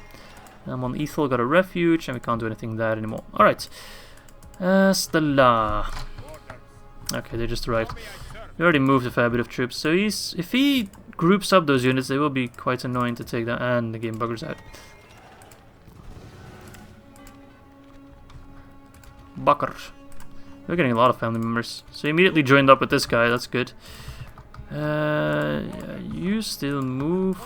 On Ethel, got a refuge, and we can't do anything there anymore. Alright. Stella. Okay, they just arrived. We already moved a fair bit of troops, so if he groups up those units, they will be quite annoying to take down, and the game buggers out. Bakr. We're getting a lot of family members. So he immediately joined up with this guy, that's good. Yeah, you still move.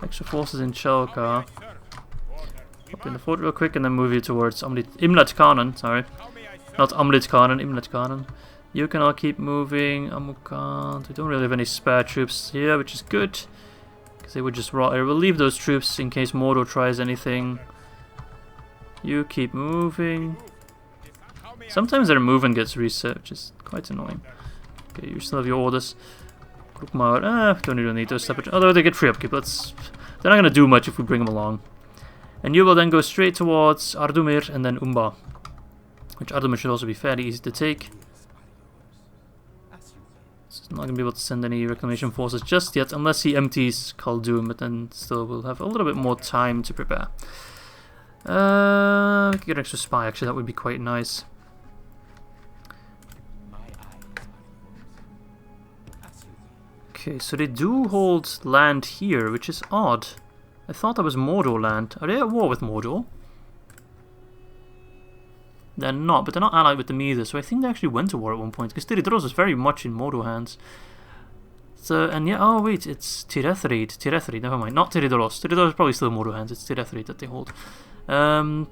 Extra forces in Chalkar. Up in the fort real quick and then move you towards Imlat Khanan, sorry. Not Amlit Khanan, Imlat Khanan. You can all keep moving. Amukant. We don't really have any spare troops here, which is good. Because they would just rot. I will leave those troops in case Mordor tries anything. You keep moving. Sometimes their movement gets reset, which is quite annoying. Okay, you still have your orders. Don't even need those separate. Although they get free upkeep. They're not going to do much if we bring them along. And you will then go straight towards Ardumir and then Umba. Which Ardumir should also be fairly easy to take. So he's not going to be able to send any reclamation forces just yet, unless he empties Khazad-Dûm, but then still we'll have a little bit more time to prepare. We could get an extra spy, actually, that would be quite nice. Okay, so they do hold land here, which is odd. I thought that was Mordor land. Are they at war with Mordor? They're not, but they're not allied with them either, so I think they actually went to war at one point, because Eriador was very much in Mordor hands. So, and yeah, oh wait, it's Tirethrid, never mind, not Eriadoros. Eriador is probably still in Mordor hands, it's Tirethrid that they hold. Yeah,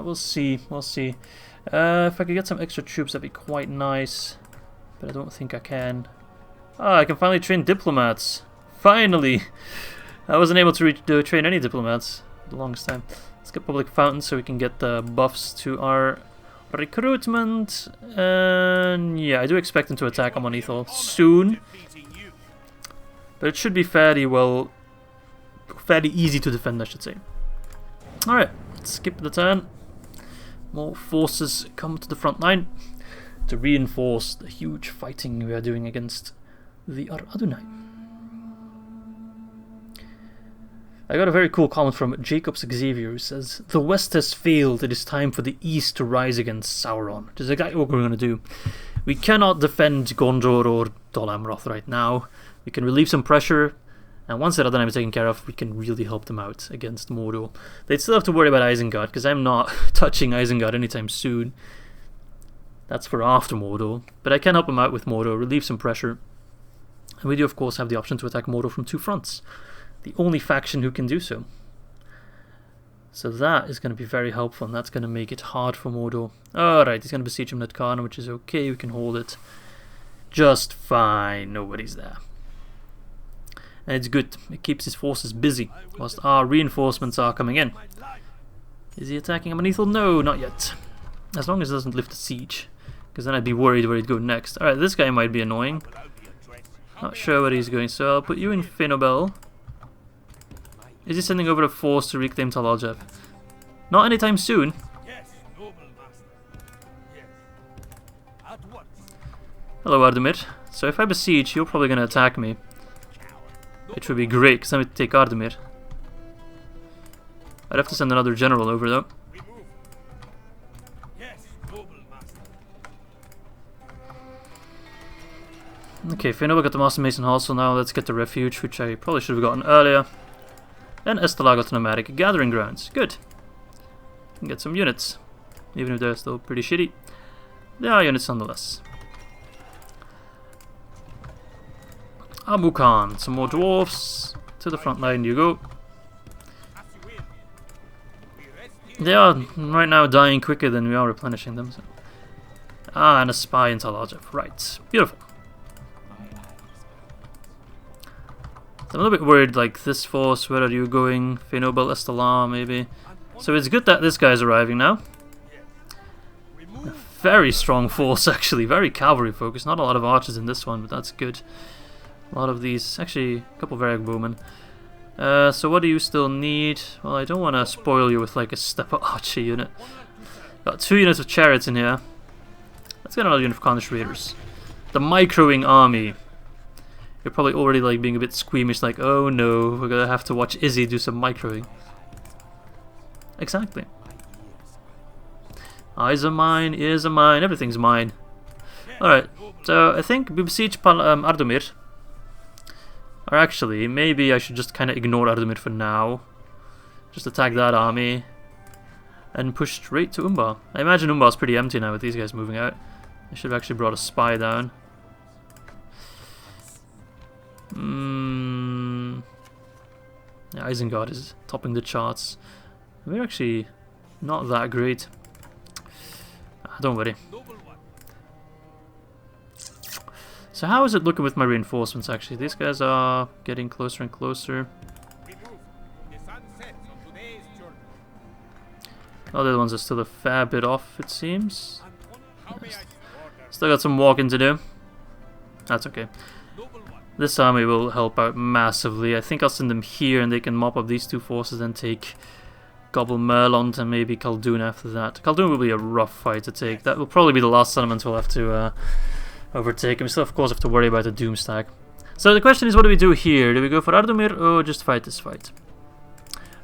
we'll see. If I could get some extra troops, that'd be quite nice. But I don't think I can. Ah, I can finally train diplomats. Finally! I wasn't able to train any diplomats for the longest time. Let's get public fountains so we can get the buffs to our Recruitment, and yeah, I do expect them to attack Amonithal soon. But it should be fairly easy to defend, I should say. Alright, let's skip the turn. More forces come to the front line to reinforce the huge fighting we are doing against the Ar-Adunaim. I got a very cool comment from Jacobs Xavier who says, "The West has failed, it is time for the East to rise against Sauron." Which is exactly what we're going to do. We cannot defend Gondor or Dol Amroth right now. We can relieve some pressure, and once the Ar-Adunaim is taken care of, we can really help them out against Mordor. They'd still have to worry about Isengard, because I'm not touching Isengard anytime soon. That's for after Mordor. But I can help them out with Mordor, relieve some pressure. And we do, of course, have the option to attack Mordor from two fronts. The only faction who can do so. So that is going to be very helpful, and that's going to make it hard for Mordor. Alright, he's going to besiege Umnat, which is okay, we can hold it just fine. Nobody's there. And it's good, it keeps his forces busy, whilst our reinforcements are coming in. Is he attacking Amonithal? No, not yet. As long as it doesn't lift a siege, because then I'd be worried where he'd go next. Alright, this guy might be annoying. Not sure where he's going, so I'll put you in Finobel. Is he sending over a force to reclaim Tal Aljev? Not anytime soon. Hello, Ardumir. So if I besiege, you're probably going to attack me. Which would be great, because I'm going to take Ardumir. I'd have to send another general over, though. Okay, Finobel got the Master Mason Hall, so now let's get the Refuge, which I probably should have gotten earlier. And Estelar got the Nomadic Gathering Grounds. Good. Can get some units. Even if they're still pretty shitty. They are units nonetheless. Amukan. Some more dwarves. To the front line you go. They are right now dying quicker than we are replenishing them. So. Ah, and a spy in Tal Aljev. Right. Beautiful. I'm a little bit worried, like, this force, where are you going? Finobel, Estelar, maybe. So it's good that this guy's arriving now. A very strong force, actually. Very cavalry focused. Not a lot of archers in this one, but that's good. A lot of these. Actually, a couple of Varag bowmen. So what do you still need? Well, I don't want to spoil you with, like, a stepper archer unit. Got 2 units of chariots in here. Let's get another unit of Cornish raiders. The microing army. You're probably already like being a bit squeamish, like, oh no, we're gonna have to watch Izzy do some microing. Exactly. Eyes are mine, ears are mine, everything's mine. Alright, so I think we besiege Ardumir. Or actually, maybe I should just kind of ignore Ardumir for now. Just attack that army. And push straight to Umbar. I imagine Umbar's pretty empty now with these guys moving out. I should have actually brought a spy down. Yeah, Isengard is topping the charts. We're actually not that great. Don't worry. So how is it looking with my reinforcements actually? These guys are getting closer and closer. Oh, the other ones are still a fair bit off, it seems. Still got some walking to do. That's okay. This army will help out massively. I think I'll send them here and they can mop up these 2 forces and take Gobble Merlont and maybe Khazad-Dûm after that. Khazad-Dûm will be a rough fight to take. That will probably be the last settlement we'll have to overtake. And we still, of course, have to worry about the Doom stack. So the question is, what do we do here? Do we go for Ardumir or just fight this fight?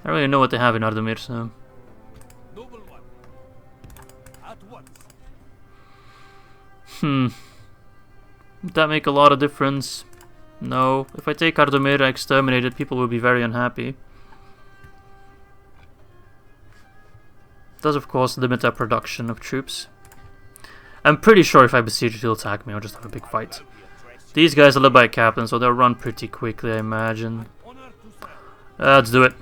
I don't really know what they have in Ardumir, so... Would that make a lot of difference? No. If I take Ardumir exterminated, people will be very unhappy. It does, of course, limit our production of troops. I'm pretty sure if I besiege it, he'll attack me. I'll just have a big fight. These guys are led by a captain, so they'll run pretty quickly, I imagine. Let's do it.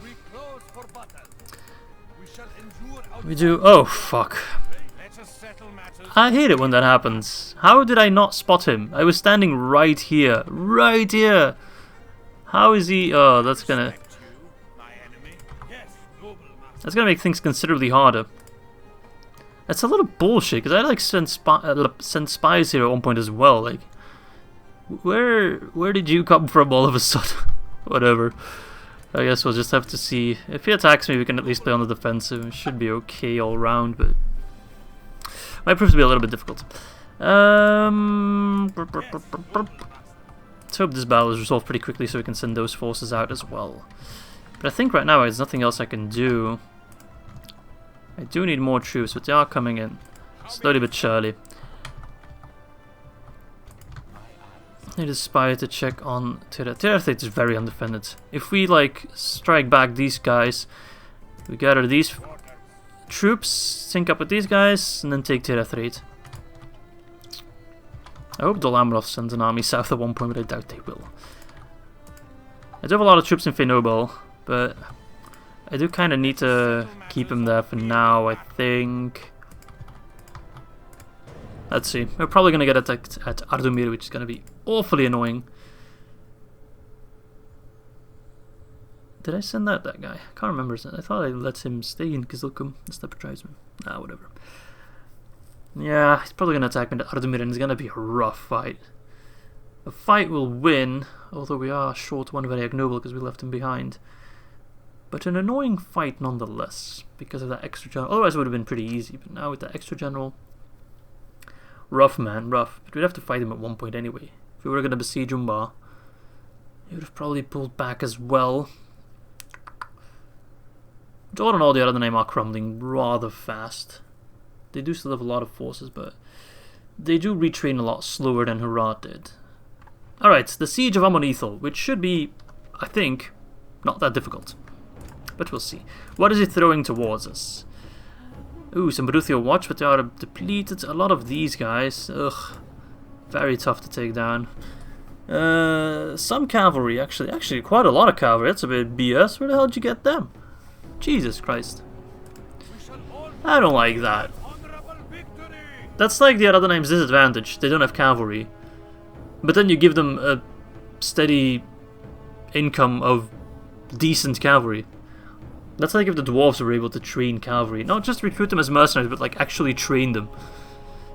We do... Oh, fuck. I hate it when that happens. How did I not spot him? I was standing right here. Right here! How is he... Oh, that's gonna... That's gonna make things considerably harder. That's a little bullshit, because I like send spies here at one point as well. Like, where did you come from all of a sudden? Whatever. I guess we'll just have to see. If he attacks me, we can at least play on the defensive. It should be okay all round, but might prove to be a little bit difficult. Let's hope this battle is resolved pretty quickly so we can send those forces out as well. But I think right now there's nothing else I can do. I do need more troops, but they are coming in. Slowly but surely. I need a spy to check on Terra. Terra is very undefended. If we like strike back these guys, we gather these troops, sync up with these guys, and then take Terra. I hope Dol sends an army south at one point, but I doubt they will. I do have a lot of troops in Fenobel, but I do kind of need to keep him there for now, I think. Let's see. We're probably going to get attacked at Ardumir, which is going to be awfully annoying. Did I send out that guy? I can't remember. I thought I let him stay in Kizilkum. The Steppe Tribesman. Nah, whatever. Yeah, he's probably going to attack me at Ardumir, and it's going to be a rough fight. A fight will win, although we are short one very ignoble because we left him behind. But an annoying fight nonetheless, because of that extra general. Otherwise it would have been pretty easy, but now with that extra general... Rough, man, rough. But we'd have to fight him at one point anyway. If we were going to besiege Umbar, he would have probably pulled back as well. But all in all, the Ar-Adunaim are crumbling rather fast. They do still have a lot of forces, but they do retrain a lot slower than Harad did. Alright, the Siege of Amon-Ithil, which should be, I think, not that difficult. But we'll see. What is he throwing towards us? Ooh, some Baruthial Watch, but they are depleted. A lot of these guys. Ugh. Very tough to take down. Some cavalry, actually. Actually, quite a lot of cavalry. That's a bit BS. Where the hell did you get them? Jesus Christ. I don't like that. That's like the Ar-Adunaim's disadvantage. They don't have cavalry. But then you give them a steady income of decent cavalry. That's like if the Dwarves were able to train cavalry. Not just recruit them as mercenaries, but like actually train them.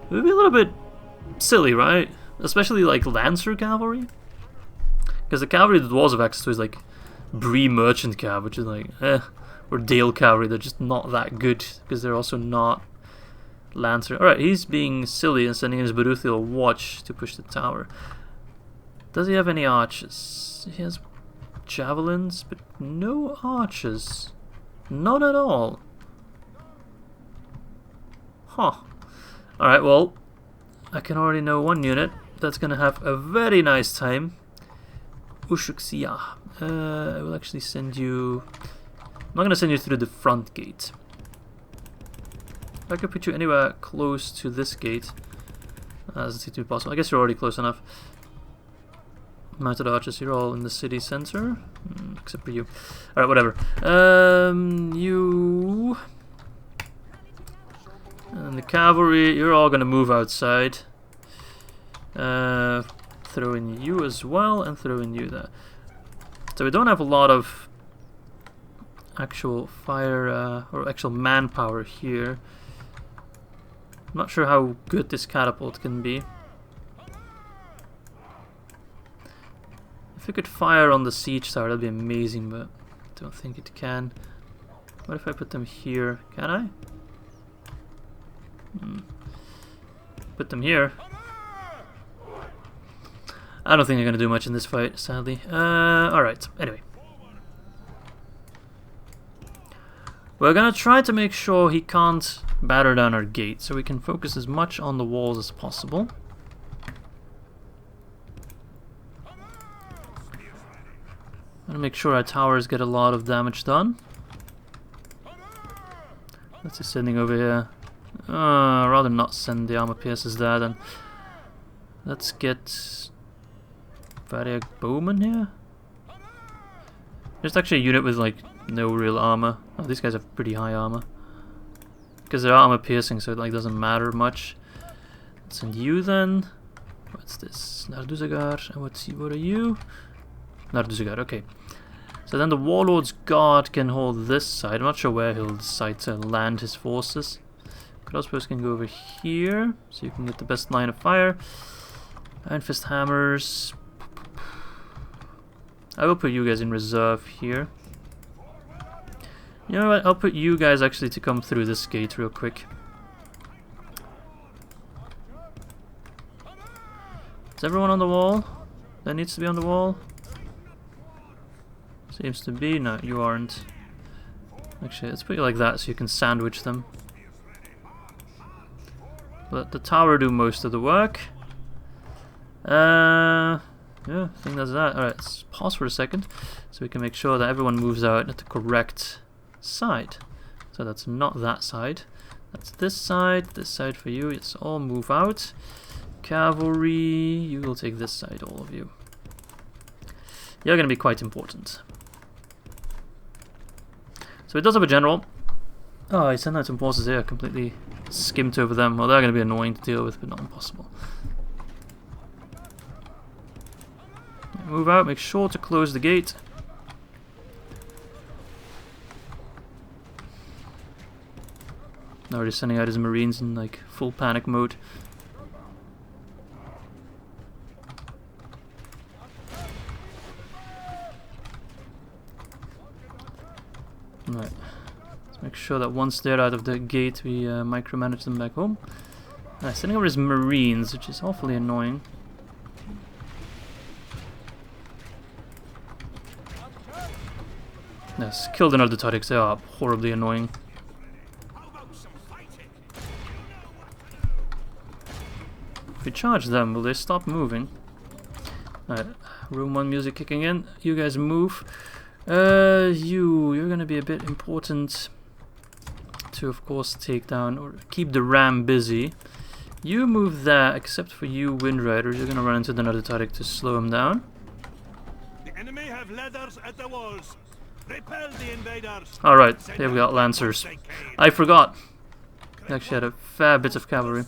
It would be a little bit silly, right? Especially like Lancer cavalry. Because the cavalry the Dwarves have access to is like Bree Merchant Cav, which is like, or Dale cavalry. They're just not that good, because they're also not Lancer. Alright, he's being silly and sending in his Baruthial Watch to push the tower. Does he have any archers? He has javelins, but no archers. Not at all. Huh. Alright, well, I can already know one unit that's going to have a very nice time. Ushuxia. I will actually send you... I'm not going to send you through the front gate. If I could put you anywhere close to this gate. Doesn't seem to be possible. I guess you're already close enough. Mounted archers, you're all in the city center. Except for you. Alright, whatever. You... And the cavalry, you're all gonna move outside. Throw in you as well, and throw in you there. So we don't have a lot of actual fire, or actual manpower here. I'm not sure how good this catapult can be. If it could fire on the siege tower, that'd be amazing, but I don't think it can. What if I put them here? Can I? Put them here. I don't think they're going to do much in this fight, sadly. Alright, anyway. We're going to try to make sure he can't batter down our gate, so we can focus as much on the walls as possible. Gonna make sure our towers get a lot of damage done. That's just sending over here. Rather not send the armor piercers there then. Let's get Variag Bowman here. There's actually a unit with like no real armor. Oh, these guys have pretty high armor. Because they're armor piercing, so it like doesn't matter much. Let's send you then. What's this? Narduzagar. And what are you? Narduzagar, okay. So then the Warlord's Guard can hold this side. I'm not sure where he'll decide to land his forces. Crossbows can go over here, so you can get the best line of fire. Iron Fist hammers. I will put you guys in reserve here. You know what? I'll put you guys actually to come through this gate real quick. Is everyone on the wall? That needs to be on the wall? Seems to be. No, you aren't. Actually, let's put you like that so you can sandwich them. Let the tower do most of the work. Yeah, I think that's that. Alright, let's pause for a second so we can make sure that everyone moves out at the correct side. So that's not that side. That's this side for you. Let's all move out. Cavalry, you will take this side, all of you. You're going to be quite important. So it does have a general. Oh, I sent out some forces there, completely skimmed over them. Well, they're going to be annoying to deal with, but not impossible. Move out, make sure to close the gate. Now we're just sending out his marines in like full panic mode. Right. Let's make sure that once they're out of the gate we micromanage them back home. Sending over his marines, which is awfully annoying. Yes, killed another Tarics. They are horribly annoying. If we charge them, will they stop moving? Alright, room 1 music kicking in. You guys move. You're gonna be a bit important to, of course, take down or keep the ram busy. You move there, except for you, Wind Riders. You're gonna run into another Taric to slow him down. The enemy have ladders at the walls. Repel the invaders. Alright, here we got Lancers. I forgot. We actually had a fair bit of cavalry.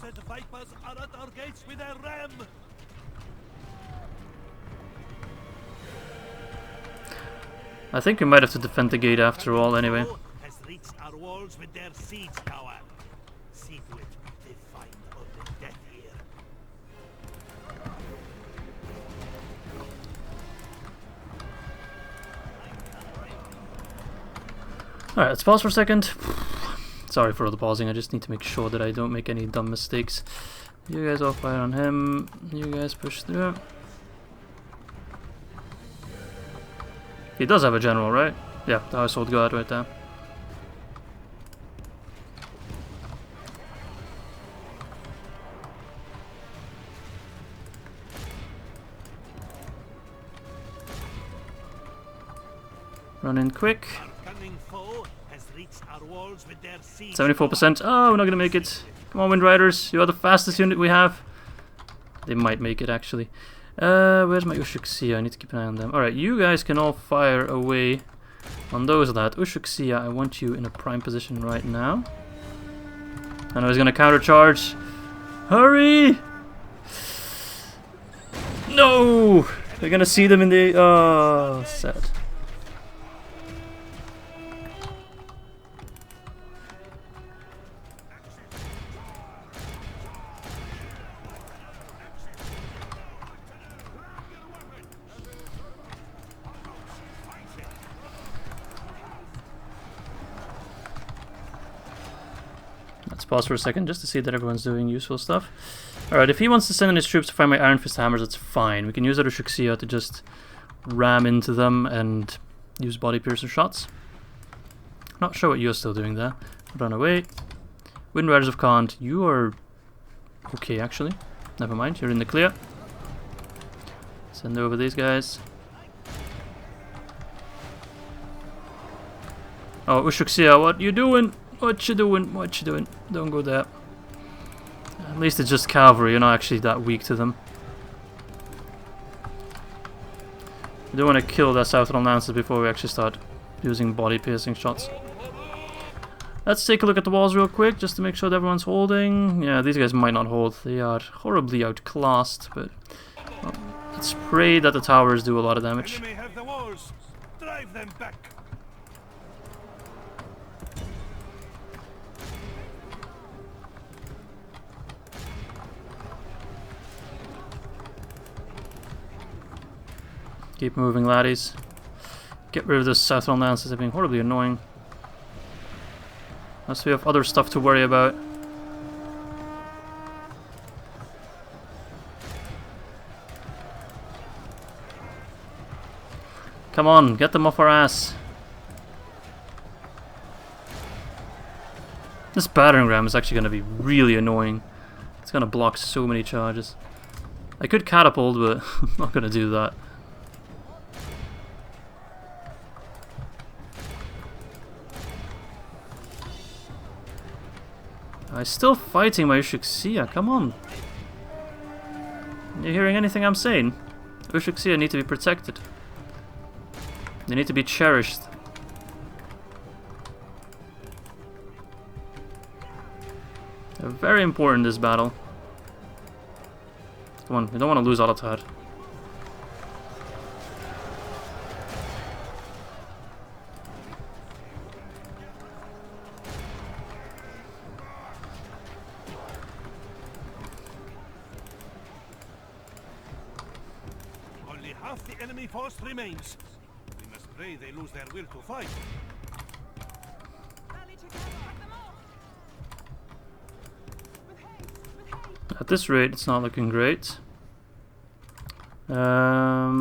I think we might have to defend the gate after all, anyway. Has reached our walls with their siege tower. See to it they find all the death here. Alright, let's pause for a second. Sorry for all the pausing, I just need to make sure that I don't make any dumb mistakes. You guys all fire on him. You guys push through. He does have a general, right? Yeah, the household guard right there. Run in quick. 74%. Oh, we're not gonna make it. Come on, Wind Riders. You are the fastest unit we have. They might make it, actually. Where's my Ushuksia? I need to keep an eye on them. Alright, you guys can all fire away on those that. Ushuksia, I want you in a prime position right now. I know he's gonna countercharge. Hurry! No! They're gonna see them in the... Oh, sad. Let's pause for a second just to see that everyone's doing useful stuff. Alright, if he wants to send in his troops to find my Iron Fist hammers, that's fine. We can use our Ushuksia to just ram into them and use body piercer shots. Not sure what you're still doing there. Run away. Wind Riders of Kant, you are okay actually. Never mind, you're in the clear. Send over these guys. Oh, Ushuksia, what you doing? What you doing? What you doing? Don't go there. At least it's just cavalry, you're not actually that weak to them. We don't want to kill their Southern Lancers before we actually start using body piercing shots. Let's take a look at the walls real quick, just to make sure that everyone's holding. Yeah, these guys might not hold. They are horribly outclassed, but well, let's pray that the towers do a lot of damage. Enemy have the walls. Drive them back. Keep moving, laddies. Get rid of those Southern lances, they're being horribly annoying. Unless we have other stuff to worry about. Come on, get them off our ass. This battering ram is actually going to be really annoying. It's going to block so many charges. I could catapult, but I'm not going to do that. I'm still fighting my Ushixia, come on. You hearing anything I'm saying? Ushixia need to be protected. They need to be cherished. They're very important in this battle. Come on, we don't want to lose Al-Attar. Only half the enemy force remains. We must pray they lose their will to fight. At this rate, it's not looking great. Where are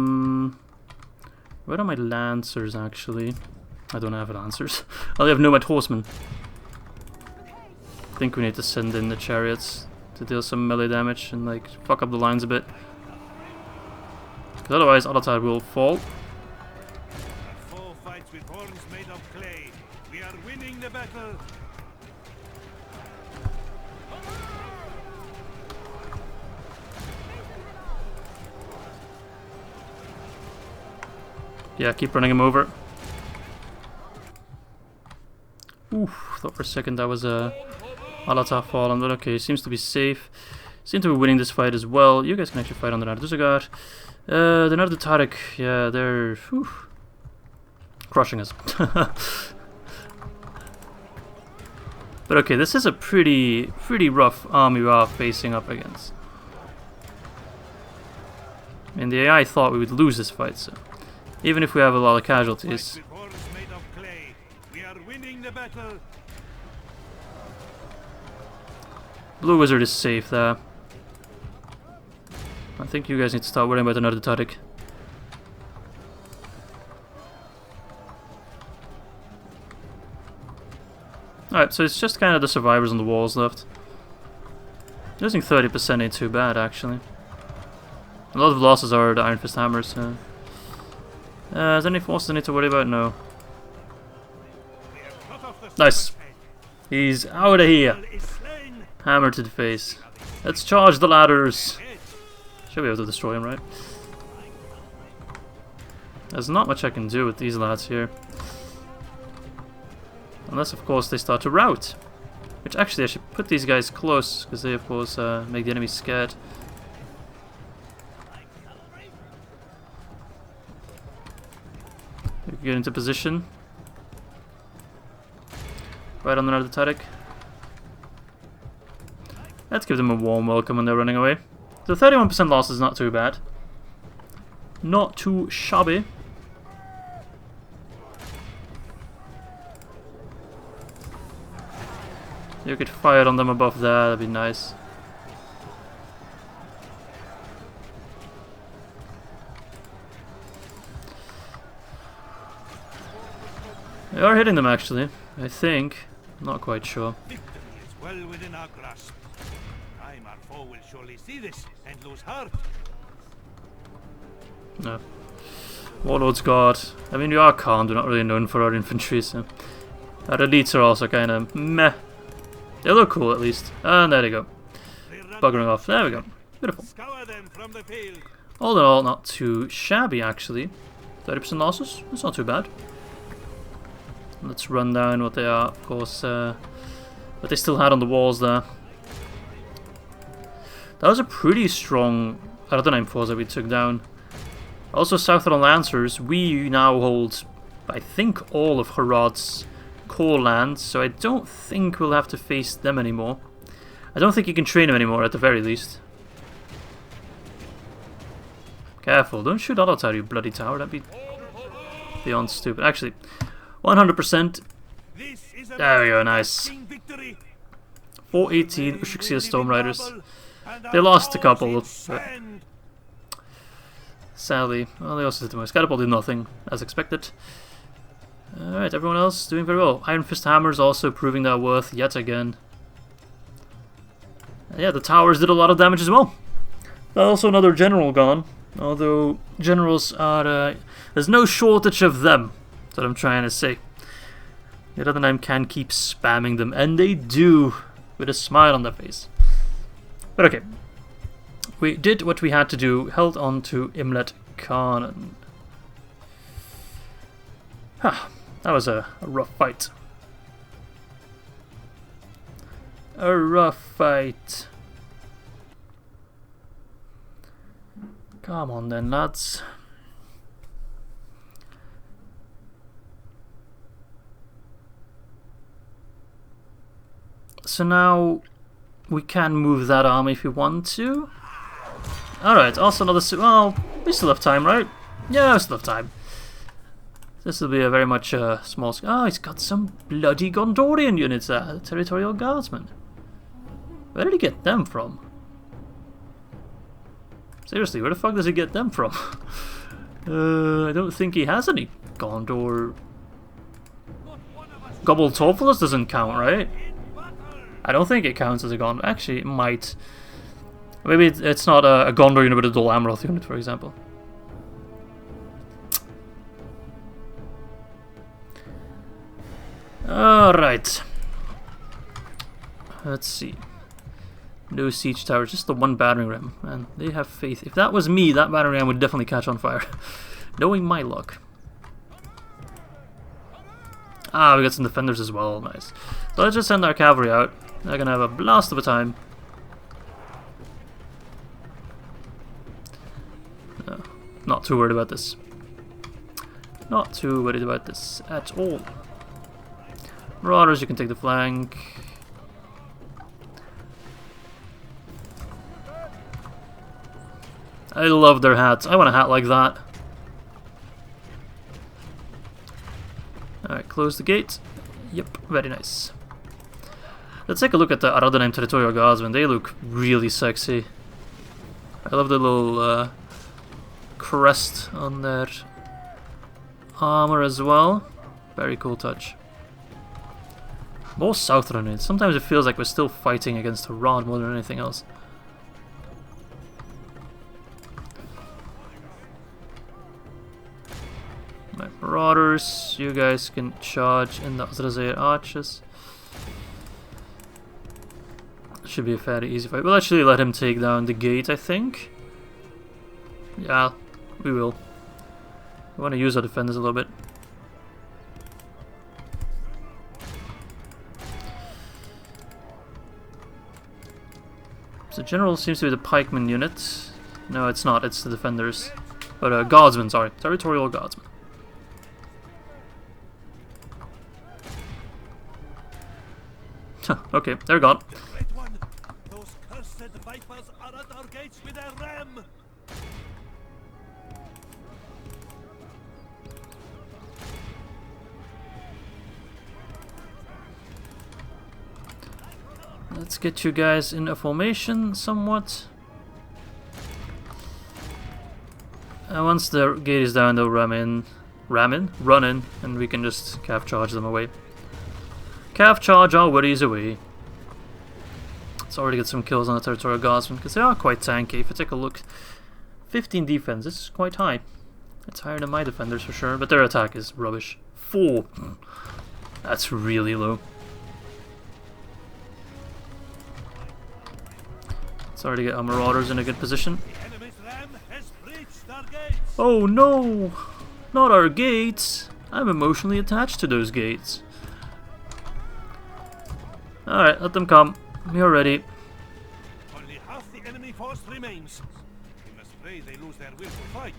my lancers, actually? I don't have lancers. I only have nomad horsemen. I think we need to send in the chariots to deal some melee damage and like fuck up the lines a bit. Because otherwise, Al-Attar will fall. Our foe fights with horns made of clay. We are winning the battle. Yeah, keep running him over. Oof, thought for a second that was a Al-Attar fallen, but okay, seems to be safe. Seem to be winning this fight as well. You guys can actually fight on the Isengard. The Ar-Adunaim, yeah, they're crushing us. But okay, this is a pretty rough army we are facing up against. I mean, the AI thought we would lose this fight, so even if we have a lot of casualties. We are winning the battle. Blue Wizard is safe there. I think you guys need to start worrying about another Ar-Adunaim. Alright, so it's just kind of the survivors on the walls left. Losing 30% ain't too bad, actually. A lot of losses are the Iron Fist Hammers, so. Is there any forces I need to worry about? No. Nice. He's out of here. Hammer to the face. Let's charge the ladders. Should be able to destroy him, right? There's not much I can do with these lads here. Unless, of course, they start to rout. Which, actually, I should put these guys close, because they, of course, make the enemy scared. Get into position. Right on another Ar-Adunaim. Let's give them a warm welcome when they're running away. So 31% loss is not too bad. Not too shabby. You could fire on them above there, that'd be nice. They are hitting them, actually. I think. I'm not quite sure. Victory is well within our grasp. Time our foe will surely see this and lose heart. No. Warlord's Guard. I mean, we are calm. We're not really known for our infantry, so. Our elites are also kind of meh. They look cool, at least. And there they go. Buggering off. There we go. Beautiful. Scour them from the field. All in all, not too shabby, actually. 30% losses. That's not too bad. Let's run down what they are, of course, what they still had on the walls there. That was a pretty strong Ar-Adunaim force that we took down. Also, Southern Lancers, we now hold, I think, all of Harad's core lands, so I don't think we'll have to face them anymore. I don't think you can train them anymore, at the very least. Careful, don't shoot auto tower, you bloody tower. That'd be beyond stupid. Actually, 100%. There we go, nice. 418 Ushixia Storm Riders. They lost a couple, but sadly, well, they also did the most. Catapult did nothing, as expected. Alright, everyone else doing very well. Iron Fist Hammers also proving their worth yet again. And yeah, the towers did a lot of damage as well. Also another general gone. Although generals are... there's no shortage of them. That's what I'm trying to say. The Ar-Adunaim can keep spamming them, and they do, with a smile on their face. But okay. We did what we had to do, held on to Imlet Khanen. That was a rough fight. A rough fight. Come on then, lads. So now we can move that army if we want to. Alright, also another... well, we still have time, right? Yeah, we still have time. This will be a very much small... oh, he's got some bloody Gondorian units there. Territorial Guardsmen. Where did he get them from? Seriously, where the fuck does he get them from? I don't think he has any Gondor... Gobble Torfulus doesn't count, right? I don't think it counts as a Gondor. Actually, it might. Maybe it's not a Gondor unit, but a Dol Amroth unit, for example. Alright. Let's see. No siege towers, just the one battering ram. And they have faith. If that was me, that battering ram would definitely catch on fire. Knowing my luck. Ah, we got some defenders as well. Nice. So let's just send our cavalry out. They're gonna have a blast of a time. No, not too worried about this. Not too worried about this at all. Marauders, you can take the flank. I love their hats. I want a hat like that. Alright, close the gate. Yep, very nice. Let's take a look at the Ar-Adunaim Territorial Guardsmen. They look really sexy. I love the little crest on their armor as well. Very cool touch. More Southern units. Sometimes it feels like we're still fighting against Harad more than anything else. My Marauders, you guys can charge in the Azrazel arches. Should be a fairly easy fight. We'll actually let him take down the gate, I think. Yeah, we will. We want to use our defenders a little bit. So general seems to be the pikeman unit. No, it's not. It's the defenders. But guardsmen, sorry. Territorial guardsmen. Okay, they're gone. Those cursed vipers are at our gates with their ram. Let's get you guys in a formation somewhat. Once the gate is down, they'll run in, and we can just calf charge them away. Calf charge our worries away. Let's already get some kills on the Territorial Guardsmen, because they are quite tanky. If you take a look, 15 defense, this is quite high. It's higher than my defenders for sure, but their attack is rubbish. 4. That's really low. Let's already get our Marauders in a good position. Oh no! Not our gates! I'm emotionally attached to those gates. Alright, let them come. We are ready. Only half the enemy force remains. We must pray they lose their will to fight.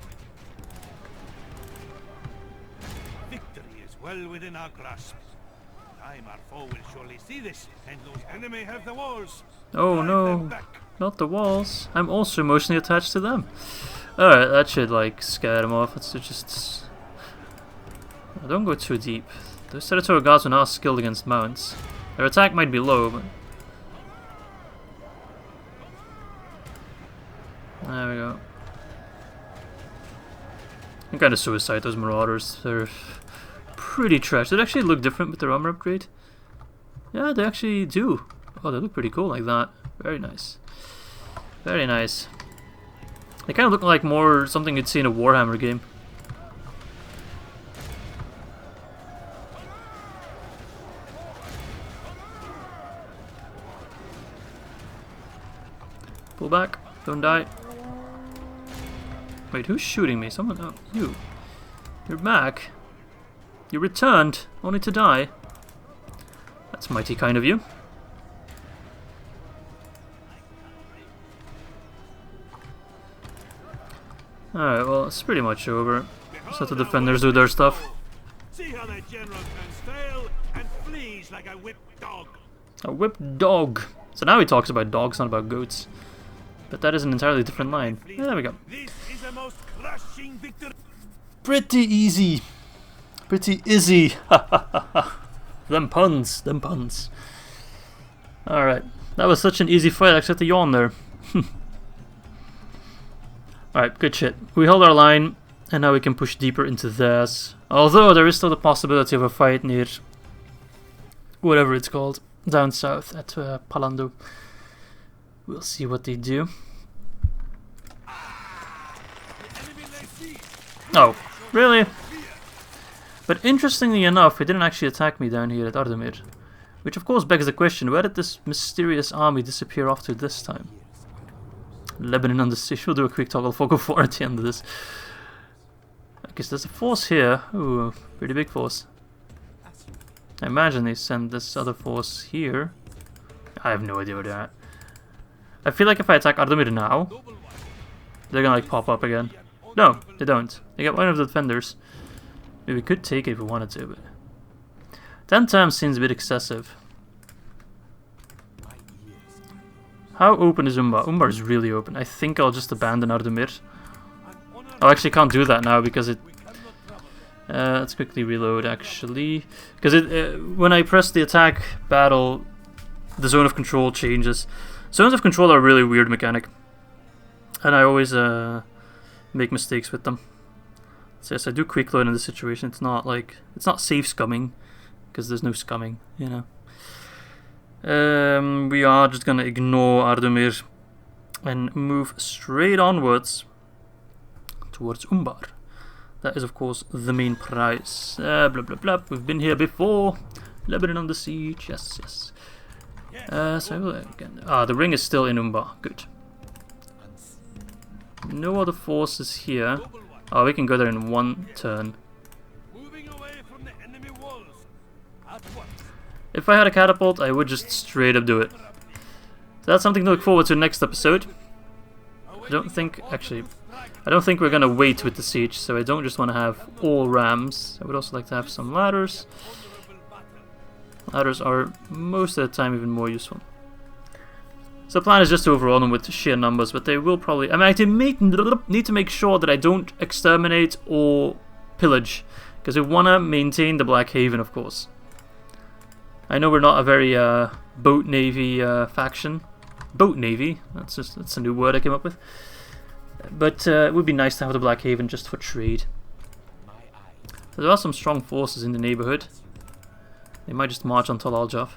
Victory is well within our grasp. Time our foe will surely see this, and those enemy have the walls. Oh no! not the walls. I'm also emotionally attached to them. Alright, that should like scare them off. Let's just... don't go too deep. Those territorial guards are not skilled against mounts. Their attack might be low, but... there we go. I'm kind of suicide, those marauders. They're pretty trash. They actually look different with their armor upgrade. Yeah, they actually do. Oh, they look pretty cool like that. Very nice. Very nice. They kind of look like more something you'd see in a Warhammer game. Pull back. Don't die. Wait, who's shooting me? Someone... oh, you. You're back. You returned, only to die. That's mighty kind of you. Alright, well, it's pretty much over. Just let the defenders do their stuff. See how the general turns tail and flees like a whipped dog. A whipped dog. So now he talks about dogs, not about goats. But that is an entirely different line. Yeah, there we go. This is the most crushing victory. Pretty easy. Pretty Izzy. Them puns. Them puns. Alright. That was such an easy fight, I actually had to yawn there. Alright, good shit. We held our line, and now we can push deeper into theirs. Although there is still the possibility of a fight near whatever it's called, down south at Palando. We'll see what they do. Oh, really? But interestingly enough, it didn't actually attack me down here at Ardamir. Which of course begs the question, where did this mysterious army disappear off to this time? Lebanon on the sea. We'll do a quick toggle for Go4 at the end of this. I guess there's a force here. Ooh, pretty big force. I imagine they sent this other force here. I have no idea where they're at. I feel like if I attack Ardamir now, they're gonna like pop up again. No, they don't. They got one of the defenders. Maybe we could take it if we wanted to, but 10 times seems a bit excessive. How open is Umbar? Umbar is really open. I think I'll just abandon Ardamir. I actually can't do that now because it... let's quickly reload actually. Because when I press the attack battle, the zone of control changes. Zones of control are a really weird mechanic. And I always make mistakes with them. So yes, I do quick load in this situation. It's not like... it's not safe scumming. Because there's no scumming, you know. We are just gonna ignore Ardamir and move straight onwards towards Umbar. That is, of course, the main prize. Blah blah blah. We've been here before. Lebanon on the siege. Yes, yes. So again, the ring is still in Umbar. Good. No other forces here. Oh, we can go there in one turn. Moving away from the enemy walls. At once. If I had a catapult, I would just straight up do it. So that's something to look forward to next episode. I don't think, actually, I don't think we're gonna wait with the siege, so I don't just want to have all rams. I would also like to have some ladders. Ladders are most of the time even more useful. So the plan is just to overrun them with sheer numbers, but they will probably... I mean, need to make sure that I don't exterminate or pillage, because we want to maintain the Black Haven, of course. I know we're not a very boat navy faction. Boat navy, that's a new word I came up with. But it would be nice to have the Black Haven just for trade. So there are some strong forces in the neighborhood. They might just march on Tal Aljaf.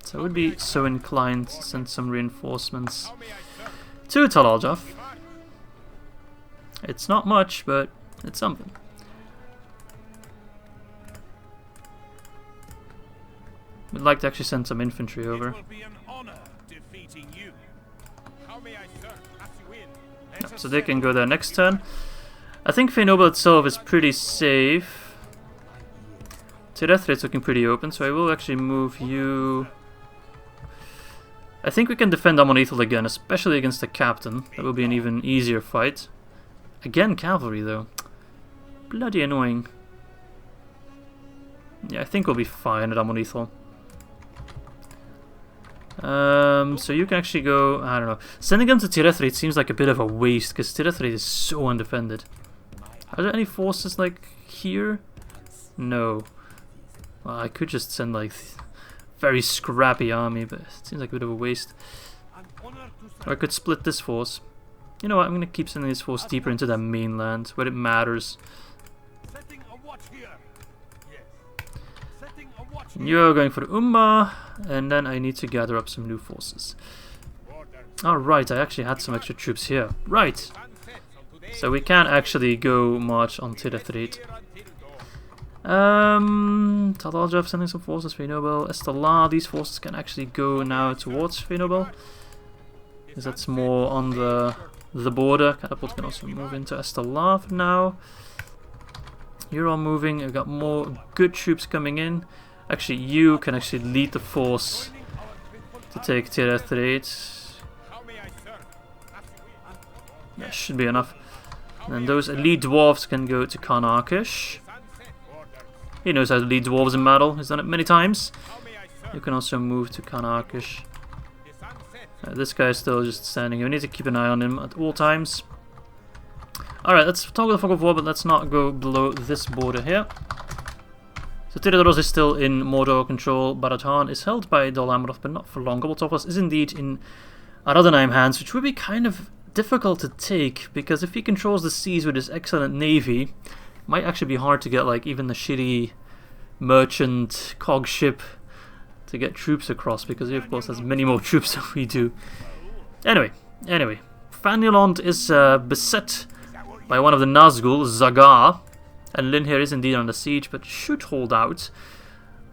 So I would be so inclined to send some reinforcements to Tal Aljaf. It's not much, but it's something. We'd like to actually send some infantry over. Yeah, so they can go there next turn. I think Feyenoble itself is pretty safe. Tirethra's looking pretty open, so I will actually move you... I think we can defend Amonethal again, especially against the captain. That will be an even easier fight. Again, cavalry though. Bloody annoying. Yeah, I think we'll be fine at Amonethal. So you can actually go, I don't know. Sending them to Tirethri, it seems like a bit of a waste, because Tirethri is so undefended. Are there any forces, like, here? No. Well, I could just send, like, very scrappy army, but it seems like a bit of a waste. Or I could split this force. You know what, I'm going to keep sending this force deeper into the mainland, where it matters. You're going for the Umma, and then I need to gather up some new forces. Alright, I actually had some extra troops here. Right! So we can actually go march on Tirethrit. Tadaljav sending some forces, Fenobel. Estala, these forces can actually go now towards Fenobel. Because that's more on the border. Catapult can also move into Estala for now. You're all moving, I've got more good troops coming in. Actually, you can actually lead the force to take Tirethrit. That should be enough. And those elite dwarves can go to Karnakish. He knows how to lead dwarves in battle, he's done it many times. You can also move to Karnakish. This guy is still just standing here, we need to keep an eye on him at all times. Alright, let's talk with the Fog of War, but let's not go below this border here. So Tirethrit is still in Mordor control. Barad-dûm is held by Dol Amroth, but not for long. Gobbletopos is indeed in Ar-Adunaim hands, which would be kind of difficult to take, because if he controls the seas with his excellent navy, it might actually be hard to get like even the shitty merchant cog ship to get troops across, because he of course has many more troops than we do. Anyway, Fanulond is beset by one of the Nazgûl, Zagar. And Linhir is indeed under siege, but should hold out.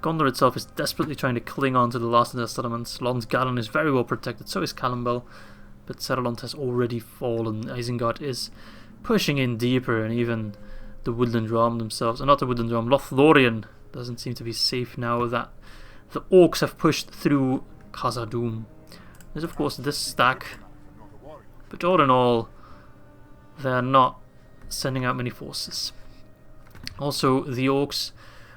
Gondor itself is desperately trying to cling on to the last of their settlements. Lonsgalan is very well protected, so is Calimbel. But Seralont has already fallen. Isengard is pushing in deeper, and even the Woodland Realm themselves, not the Woodland Realm, Lothlorien doesn't seem to be safe now that the Orcs have pushed through Khazad-Dûm. There's of course this stack, but all in all, they're not sending out many forces. Also, the Orcs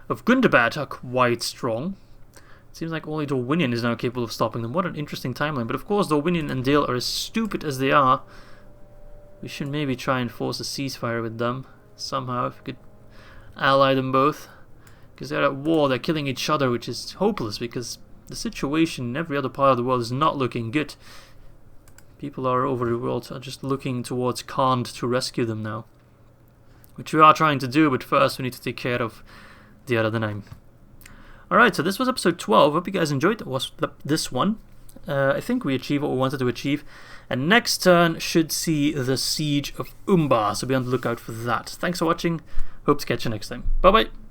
of Gundabad are quite strong. It seems like only Dorwinion is now capable of stopping them. What an interesting timeline. But of course, Dorwinion and Dale are as stupid as they are. We should maybe try and force a ceasefire with them somehow, if we could ally them both. Because they're at war, they're killing each other, which is hopeless, because the situation in every other part of the world is not looking good. People all over the world are just looking towards Khand to rescue them now. Which we are trying to do, but first we need to take care of the Ar-Adunaim. Alright, so this was episode 12. Hope you guys enjoyed this one. I think we achieved what we wanted to achieve. And next turn should see the Siege of Umbar, so be on the lookout for that. Thanks for watching. Hope to catch you next time. Bye bye.